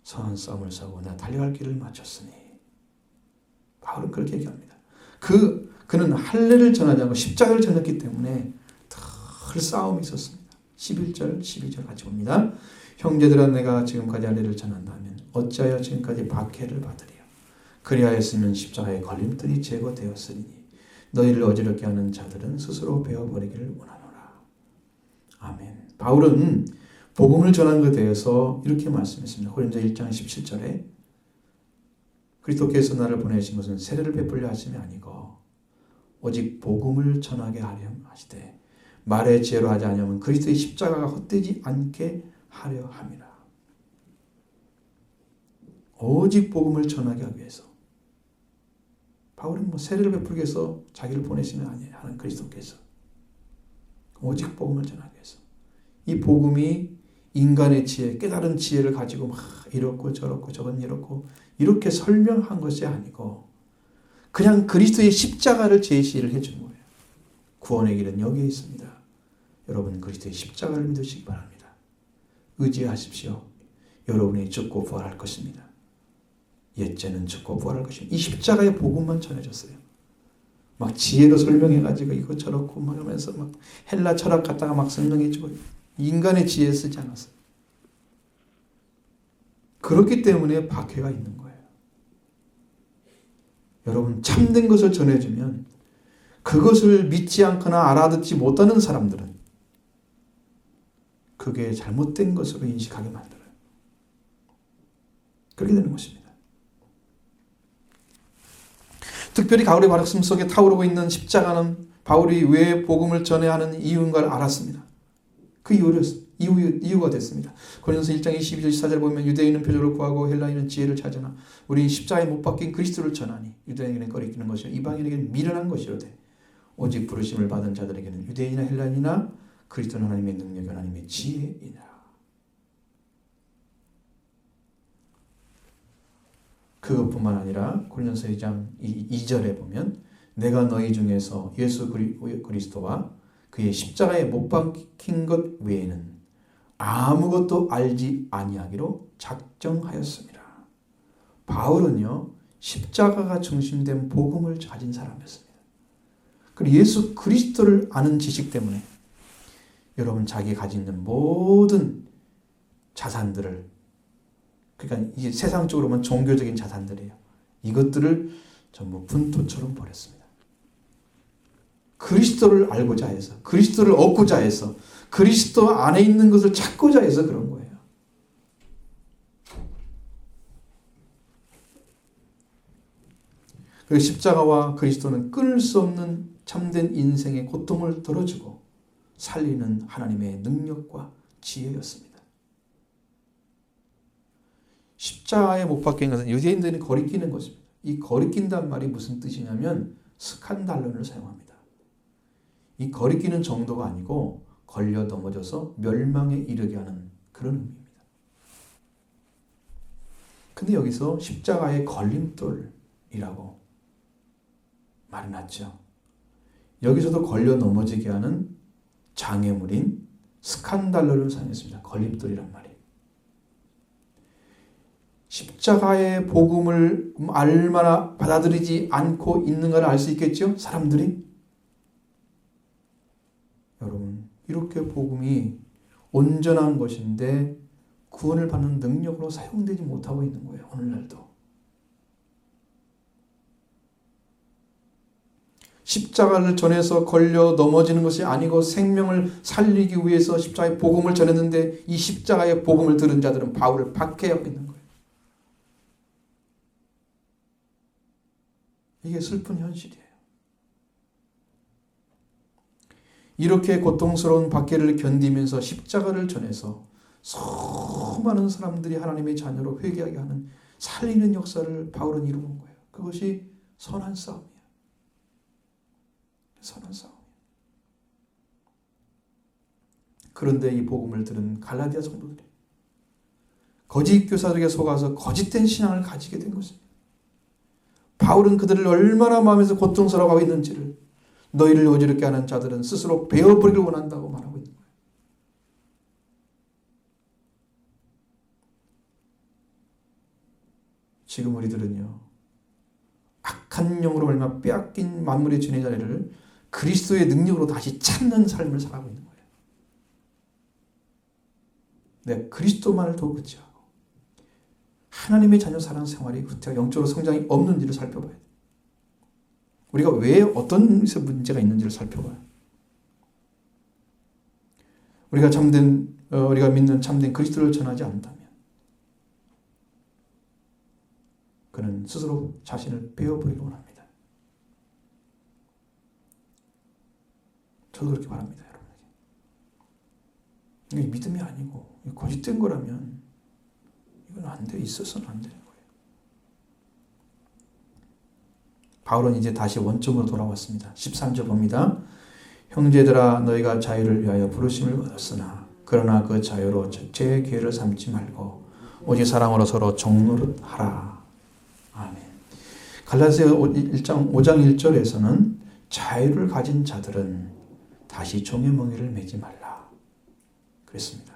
S1: 선한 싸움을 싸우고 나 달려갈 길을 마쳤으니. 바울은 그렇게 얘기합니다. 그는 할례를 전하지 않고 십자가를 전했기 때문에 늘 싸움이 있었습니다. 11절, 12절 같이 봅니다. 형제들아, 내가 지금까지 할례를 전한다면 어찌하여 지금까지 박해를 받으리요. 그리하였으면 십자가의 걸림돌이 제거되었으니 너희를 어지럽게 하는 자들은 스스로 베어버리기를 원하노라. 아멘. 바울은 복음을 전한 것에 대해서 이렇게 말씀했습니다. 고린도 1장 17절에 그리스도께서 나를 보내신 것은 세례를 베풀려 하심이 아니고 오직 복음을 전하게 하려 하시되 말의 지혜로 하지 아니하면 그리스도의 십자가가 헛되지 않게 하려 함이라. 오직 복음을 전하게 하기 위해서. 바울은 세례를 베풀기 위해서 자기를 보내시는 아니에요. 하나님 그리스도께서. 오직 복음을 전하기 위해서. 이 복음이 인간의 지혜, 깨달은 지혜를 가지고 막 이렇고 저렇고 저건 이렇고 이렇게 설명한 것이 아니고 그냥 그리스도의 십자가를 제시를 해준 거예요. 구원의 길은 여기에 있습니다. 여러분 그리스도의 십자가를 믿으시기 바랍니다. 의지하십시오. 여러분이 죽고 부활할 것입니다. 옛죄는 죽고 부활할 것입니다. 이 십자가의 복음만 전해졌어요. 막 지혜로 설명해가지고 이거 저렇고 막 하면서 막 헬라 철학 갖다가 막 설명해주고 인간의 지혜 쓰지 않았어요. 그렇기 때문에 박해가 있는 거예요. 여러분 참된 것을 전해주면 그것을 믿지 않거나 알아듣지 못하는 사람들은 그게 잘못된 것으로 인식하게 만들어요. 그렇게 되는 것입니다. 특별히 가을의 말씀 속에 타오르고 있는 십자가는 바울이 왜 복음을 전해야 하는 이유인 걸 알았습니다. 그 이유가 됐습니다. 고린도서 1장 22절 24절 보면 유대인은 표적을 구하고 헬라인은 지혜를 찾으나 우리는 십자가에 못 박힌 그리스도를 전하니 유대인에게는 거리끼는 것이요 이방인에게는 미련한 것이로되 오직 부르심을 받은 자들에게는 유대인이나 헬라인이나 그리스도는 하나님의 능력 하나님의 지혜이니라. 그것뿐만 아니라 고린도서 2장 2절에 보면 내가 너희 중에서 예수 그리스도와 그의 십자가에 못 박힌 것 외에는 아무것도 알지 아니하기로 작정하였습니다. 바울은요 십자가가 중심된 복음을 가진 사람이었습니다. 그리고 예수 그리스도를 아는 지식 때문에 여러분 자기가 가지고 있는 모든 자산들을, 그러니까 이게 세상적으로 보면 종교적인 자산들이에요. 이것들을 전부 분토처럼 버렸습니다. 그리스도를 알고자 해서, 그리스도를 얻고자 해서, 그리스도 안에 있는 것을 찾고자 해서 그런 거예요. 그 십자가와 그리스도는 끊을 수 없는 참된 인생의 고통을 덜어주고 살리는 하나님의 능력과 지혜였습니다. 십자가에 못 박힌 것은 유대인들이 거리끼는 것입니다. 이 거리낀다는 말이 무슨 뜻이냐면 스칸달론을 사용합니다. 이 거리끼는 정도가 아니고 걸려 넘어져서 멸망에 이르게 하는 그런 의미입니다. 근데 여기서 십자가의 걸림돌이라고 말이 났죠. 여기서도 걸려 넘어지게 하는 장애물인 스칸달러를 사용했습니다. 걸림돌이란 말이. 십자가의 복음을 얼마나 받아들이지 않고 있는가를 알 수 있겠죠? 사람들이. 여러분, 이렇게 복음이 온전한 것인데 구원을 받는 능력으로 사용되지 못하고 있는 거예요. 오늘날도. 십자가를 전해서 걸려 넘어지는 것이 아니고 생명을 살리기 위해서 십자가의 복음을 전했는데 이 십자가의 복음을 들은 자들은 바울을 박해하고 있는 거예요. 이게 슬픈 현실이에요. 이렇게 고통스러운 박해를 견디면서 십자가를 전해서 수많은 사람들이 하나님의 자녀로 회개하게 하는 살리는 역사를 바울은 이루는 거예요. 그것이 선한 싸움이에요. 선한 싸움이에요. 그런데 이 복음을 들은 갈라디아 성도들이 거짓 교사들에게 속아서 거짓된 신앙을 가지게 된 것입니다. 바울은 그들을 얼마나 마음에서 고통스러워하고 있는지를 너희를 어지럽게 하는 자들은 스스로 베어버리길 원한다고 말하고 있는 거예요. 지금 우리들은요, 악한 영으로 얼마 빼앗긴 만물의 주인의 자리를 그리스도의 능력으로 다시 찾는 삶을 살아가고 있는 거예요. 내가 그리스도만을 더 의지하고 하나님의 자녀 사는 생활이 후퇴와 영적으로 성장이 없는지를 살펴봐야 돼요. 우리가 왜 어떤 것에 문제가 있는지를 살펴봐요. 우리가 믿는 참된 그리스도를 전하지 않는다면 그는 스스로 자신을 베어버리기 원합니다. 저도 그렇게 바랍니다, 여러분에게. 이게 믿음이 아니고 거짓된 거라면 이건 안 돼, 있어서는 안 되는 거예요. 바울은 이제 다시 원점으로 돌아왔습니다. 13절 봅니다. 형제들아 너희가 자유를 위하여 부르심을 얻었으나 그러나 그 자유로 제 기회를 삼지 말고 오직 사랑으로 서로 종노릇하라. 아멘. 갈라디아 5장 1절에서는 자유를 가진 자들은 다시 종의 멍에를 매지 말라 그랬습니다.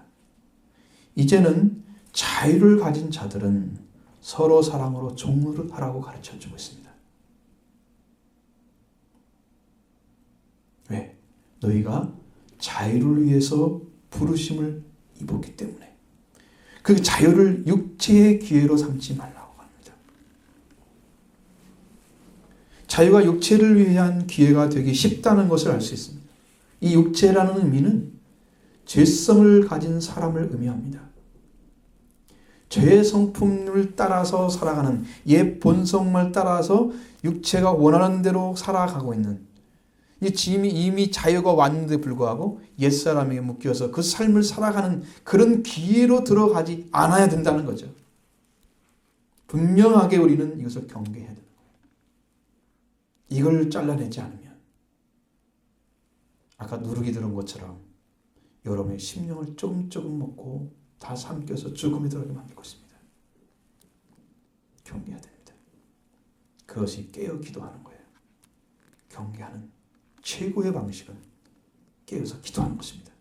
S1: 이제는 자유를 가진 자들은 서로 사랑으로 종노릇하라고 가르쳐주고 있습니다. 왜? 너희가 자유를 위해서 부르심을 입었기 때문에 그 자유를 육체의 기회로 삼지 말라고 합니다. 자유가 육체를 위한 기회가 되기 쉽다는 것을 알 수 있습니다. 이 육체라는 의미는 죄성을 가진 사람을 의미합니다. 죄의 성품을 따라서 살아가는, 옛 본성을 따라서 육체가 원하는 대로 살아가고 있는, 이미 자유가 왔는데 불구하고 옛사람에게 묶여서 그 삶을 살아가는 그런 기회로 들어가지 않아야 된다는 거죠. 분명하게 우리는 이것을 경계해야 됩니다. 이걸 잘라내지 않으면 아까 누룩이 들은 것처럼 여러분의 심령을 조금 먹고 다 삼켜서 죽음에 들어가게 만들고 있습니다. 경계해야 됩니다. 그것이 깨어 기도하는 거예요. 경계하는 최고의 방식은 깨어서 기도하는 것입니다.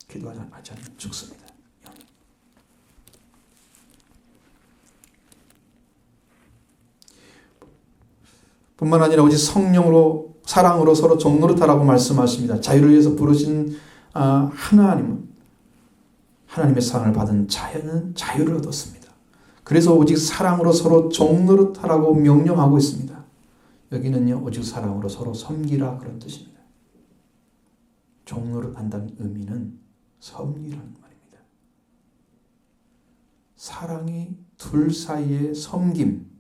S1: 기도하지 않으면 죽습니다. 뿐만 아니라 오직 성령으로 사랑으로 서로 종노릇하라고 말씀하십니다. 자유를 위해서 부르신 하나님은 하나님의 사랑을 받은 자는 자유를 얻었습니다. 그래서 오직 사랑으로 서로 종노릇하라고 명령하고 있습니다. 여기는요, 오직 사랑으로 서로 섬기라 그런 뜻입니다. 종노릇한다는 의미는 섬기라는 말입니다. 사랑이 둘 사이의 섬김,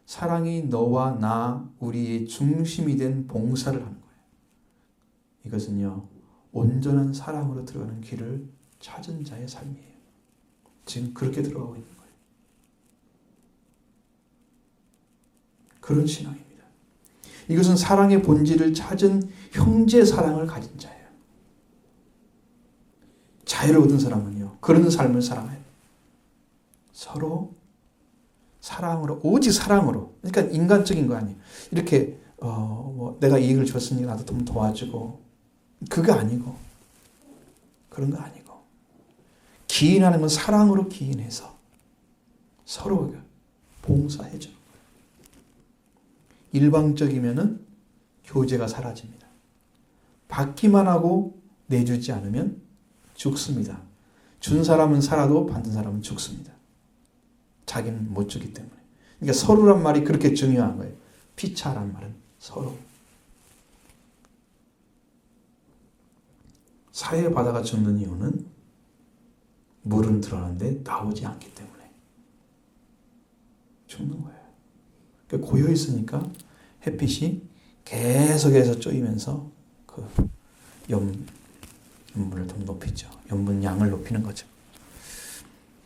S1: 사랑이 너와 나 우리의 중심이 된 봉사를 하는 거예요. 이것은요, 온전한 사랑으로 들어가는 길을 찾은 자의 삶이에요. 지금 그렇게 들어가고 있는 거예요. 그런 신앙입니다. 이것은 사랑의 본질을 찾은 형제 사랑을 가진 자예요. 자유를 얻은 사람은요, 그런 삶을 살아가요. 서로 사랑으로, 오직 사랑으로. 그러니까 인간적인 거 아니에요. 이렇게 내가 이익을 줬으니까 나도 좀 도와주고, 그거 아니고, 그런 거 아니고, 기인하는 건 사랑으로 기인해서 서로 봉사해 주는 거예요. 일방적이면은 교제가 사라집니다. 받기만 하고 내주지 않으면 죽습니다. 준 사람은 살아도 받는 사람은 죽습니다. 자기는 못 주기 때문에. 그러니까 서로란 말이 그렇게 중요한 거예요. 피차란 말은 서로. 사회 바다가 죽는 이유는 물은 드러나는데 나오지 않기 때문에 죽는 거예요. 그러니까 고여 있으니까 햇빛이 계속해서 쪼이면서 그 염분을 좀 높이죠. 염분 양을 높이는 거죠.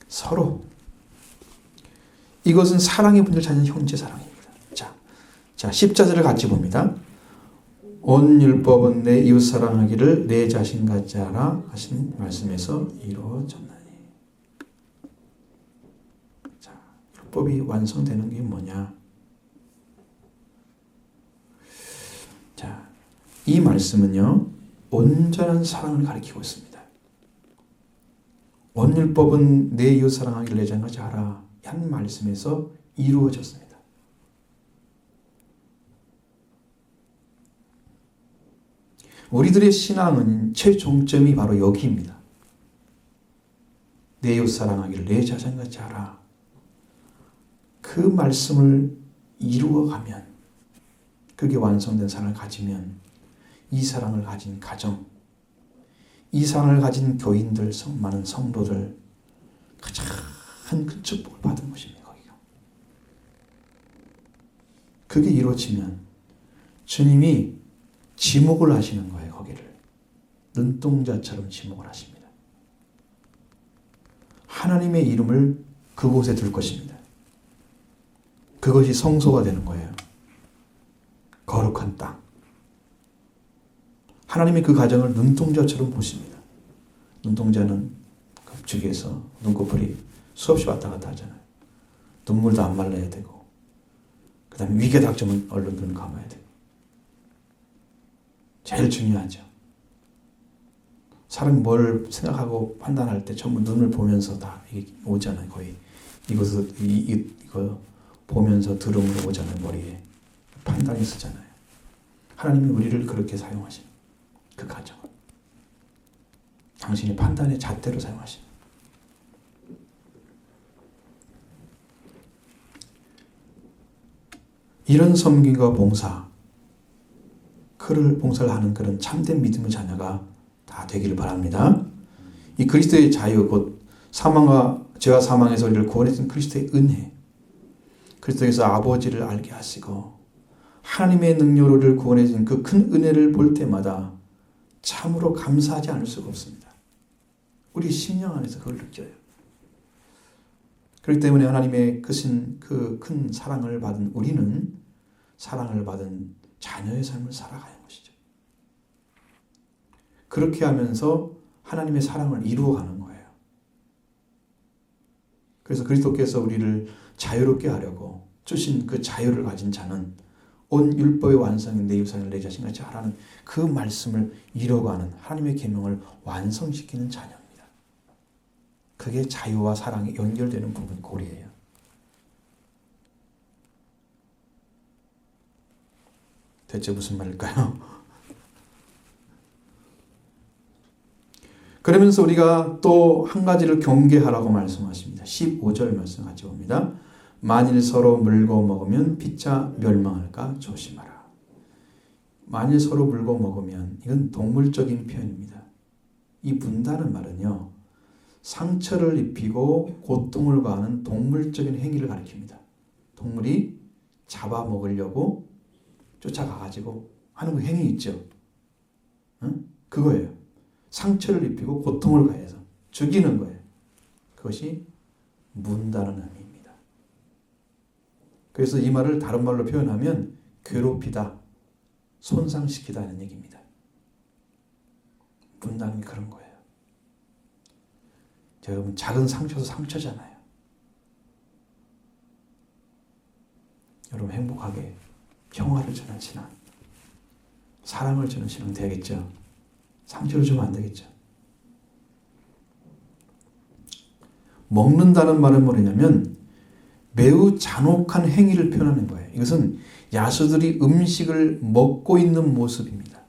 S1: 서로. 이것은 사랑의 본질을 찾는 형제 사랑입니다. 자, 10자절을 같이 봅니다. 온 율법은 내 이웃 사랑하기를 내 자신같이 하라 하신 말씀에서 이루어졌나니. 자, 율법이 완성되는 게 뭐냐? 자, 이 말씀은요, 온전한 사랑을 가리키고 있습니다. 온 율법은 내 이웃 사랑하기를 내 자신같이 하라 한 말씀에서 이루어졌습니다. 우리들의 신앙은 최종점이 바로 여기입니다. 내 이웃 사랑하기를 내 자신같이 하라. 그 말씀을 이루어가면, 그게 완성된 사랑을 가지면 이 사랑을 가진 가정, 이 사랑을 가진 교인들, 많은 성도들 가장 큰 축복을 받은 것입니다. 거기가. 그게 이루어지면 주님이 지목을 하시는 거예요. 거기를 눈동자처럼 지목을 하십니다. 하나님의 이름을 그곳에 둘 것입니다. 그것이 성소가 되는 거예요. 거룩한 땅. 하나님이 그 가정을 눈동자처럼 보십니다. 눈동자는 급죽에서 눈꺼풀이 수없이 왔다 갔다 하잖아요. 눈물도 안 말라야 되고, 그 다음에 위기가 닥치면 얼른 눈 감아야 되고. 제일 중요하죠. 사람이 뭘 생각하고 판단할 때 전부 눈을 보면서 다 이게 오잖아요. 거의 이거 보면서 들음으로 오잖아요. 머리에 판단이 쓰잖아요. 하나님이 우리를 그렇게 사용하시는 그 가정을 당신이 판단의 잣대로 사용하시는. 이런 섬김과 봉사, 그를 봉사를 하는 그런 참된 믿음의 자녀가 다 다 되기를 바랍니다. 이 그리스도의 자유, 곧 사망과 죄와 사망에서 우리를 구원해준 그리스도의 은혜, 그리스도에서 아버지를 알게 하시고 하나님의 능력으로 우리를 구원해준 그 큰 은혜를 볼 때마다 참으로 감사하지 않을 수가 없습니다. 우리 심령 안에서 그걸 느껴요. 그렇기 때문에 하나님의 그 큰 사랑을 받은 우리는 사랑을 받은 자녀의 삶을 살아가는 것이죠. 그렇게 하면서 하나님의 사랑을 이루어가는 거예요. 그래서 그리스도께서 우리를 자유롭게 하려고 주신 그 자유를 가진 자는 온 율법의 완성인 내 유산을 내 자신같이 하라는 그 말씀을 이루어가는 하나님의 계명을 완성시키는 자녀입니다. 그게 자유와 사랑이 연결되는 부분 고리예요. 대체 무슨 말일까요? 그러면서 우리가 또 한 가지를 경계하라고 말씀하십니다. 15절 말씀 같이 봅니다. 만일 서로 물고 먹으면 피차 멸망할까 조심하라. 만일 서로 물고 먹으면, 이건 동물적인 표현입니다. 이 문다는 말은요, 상처를 입히고 고통을 가하는 동물적인 행위를 가리킵니다. 동물이 잡아먹으려고 쫓아가가지고 하는 그 행위 있죠. 그거예요. 상처를 입히고 고통을 가해서 죽이는 거예요. 그것이 문다는 의미입니다. 그래서 이 말을 다른 말로 표현하면 괴롭히다, 손상시키다 하는 얘기입니다. 문다는 게 그런 거예요. 여러분, 작은 상처도 상처잖아요. 여러분, 행복하게 평화를 주는 신앙, 사랑을 주는 신앙 되겠죠. 상처를 주면 안 되겠죠. 먹는다는 말은 뭐냐면 매우 잔혹한 행위를 표현하는 거예요. 이것은 야수들이 음식을 먹고 있는 모습입니다.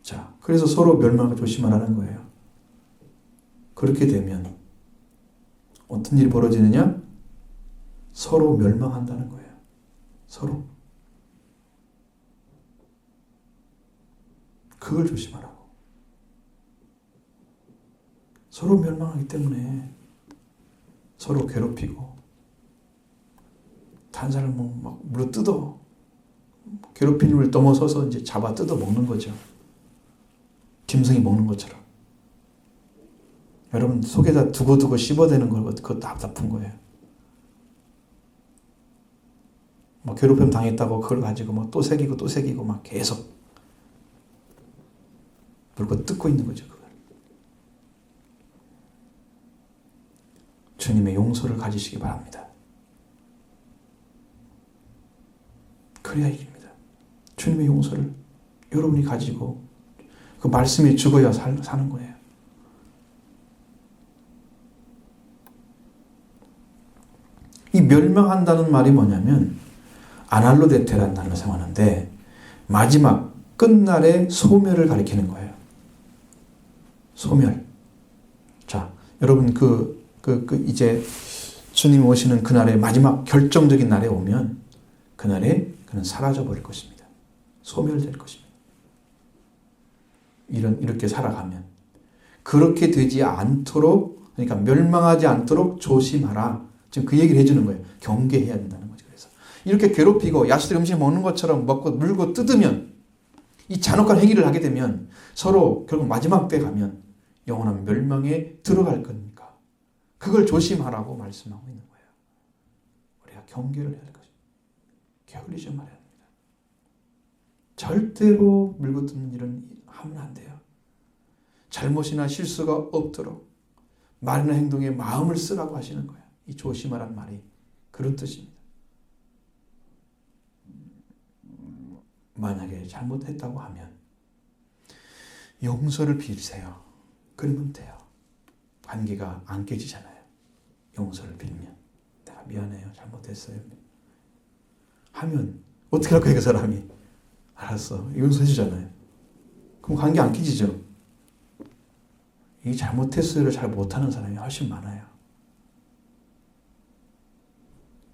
S1: 자, 그래서 서로 멸망을 조심하라는 거예요. 그렇게 되면 어떤 일이 벌어지느냐? 서로 멸망한다는 거예요. 서로. 그걸 조심하라고. 서로 멸망하기 때문에 서로 괴롭히고 다른 사람을 막 물어 뜯어, 괴롭힘을 넘어서서 이제 잡아 뜯어 먹는 거죠. 짐승이 먹는 것처럼. 여러분, 속에다 두고두고 씹어대는 걸 그것도 답답한 거예요. 막 괴롭힘 당했다고 그걸 가지고 막 또 새기고 또 새기고 막 계속 물고 뜯고 있는 거죠. 그걸. 주님의 용서를 가지시기 바랍니다. 그래야 이깁니다. 주님의 용서를 여러분이 가지고 그 말씀에 죽어야 사는 거예요. 이 멸망한다는 말이 뭐냐면 아날로데테라는 단어를 사용하는데 마지막 끝날의 소멸을 가리키는 거예요. 소멸. 자, 여러분 이제 주님 오시는 그날의 마지막 결정적인 날에 오면 그날에 그는 사라져 버릴 것입니다. 소멸될 것입니다. 이렇게 살아가면 그렇게 되지 않도록, 그러니까 멸망하지 않도록 조심하라. 지금 그 얘기를 해주는 거예요. 경계해야 된다는 거죠. 그래서 이렇게 괴롭히고 야수들 음식 먹는 것처럼 먹고 물고 뜯으면, 이 잔혹한 행위를 하게 되면 서로 결국 마지막 때 가면 영원한 멸망에 들어갈 겁니까? 그걸 조심하라고 말씀하고 있는 거예요. 우리가 경계를 해야 할 것입니다. 게을리 좀 말해야 합니다. 절대로 물고 뜯는 일은 하면 안 돼요. 잘못이나 실수가 없도록 말이나 행동에 마음을 쓰라고 하시는 거예요. 이 조심하라는 말이 그런 뜻입니다. 만약에 잘못했다고 하면 용서를 빌세요. 그러면 돼요. 관계가 안 깨지잖아요. 용서를 빌면 내가 미안해요. 잘못했어요. 하면 어떻게 할 거예요? 그 사람이 알았어. 용서해 주잖아요. 그럼 관계 안 깨지죠. 이 잘못했어요를 잘 못하는 사람이 훨씬 많아요.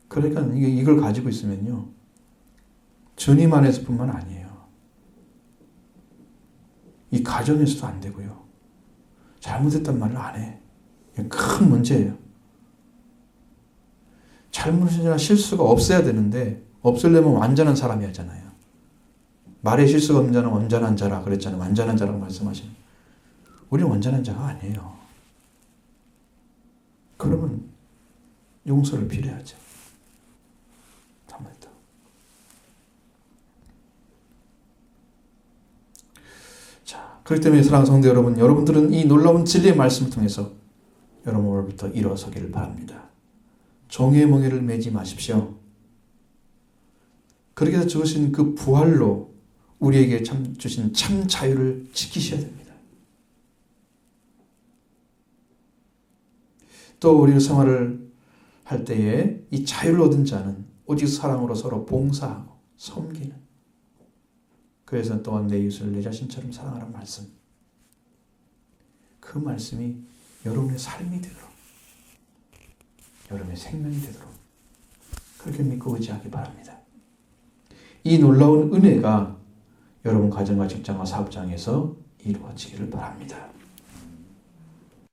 S1: 그러니까 이걸 가지고 있으면요, 주님 안에서뿐만 아니에요. 이 가정에서도 안 되고요. 잘못했단 말을 안 해. 큰 문제예요. 잘못이나 실수가 없어야 되는데 없으려면 완전한 사람이 하잖아요. 말에 실수가 없는 자는 완전한 자라 그랬잖아요. 완전한 자라고 말씀하시는. 우리는 완전한 자가 아니에요. 그러면 용서를 빌어야죠. 잘못했다. 자, 그렇기 때문에 사랑하는 성도 여러분, 여러분들은 이 놀라운 진리의 말씀을 통해서 여러분 오늘부터 일어서기를 바랍니다. 종의 멍에를 매지 마십시오. 그렇게 해서 주신 그 부활로 우리에게 주신 참 자유를 지키셔야 됩니다. 또 우리 생활을 할 때에 이 자유를 얻은 자는 오직 사랑으로 서로 봉사하고 섬기는, 그래서 또한 내 이웃을 내 자신처럼 사랑하라는 말씀, 그 말씀이 여러분의 삶이 되도록, 여러분의 생명이 되도록 그렇게 믿고 의지하기 바랍니다. 이 놀라운 은혜가 여러분 가정과 직장과 사업장에서 이루어지기를 바랍니다.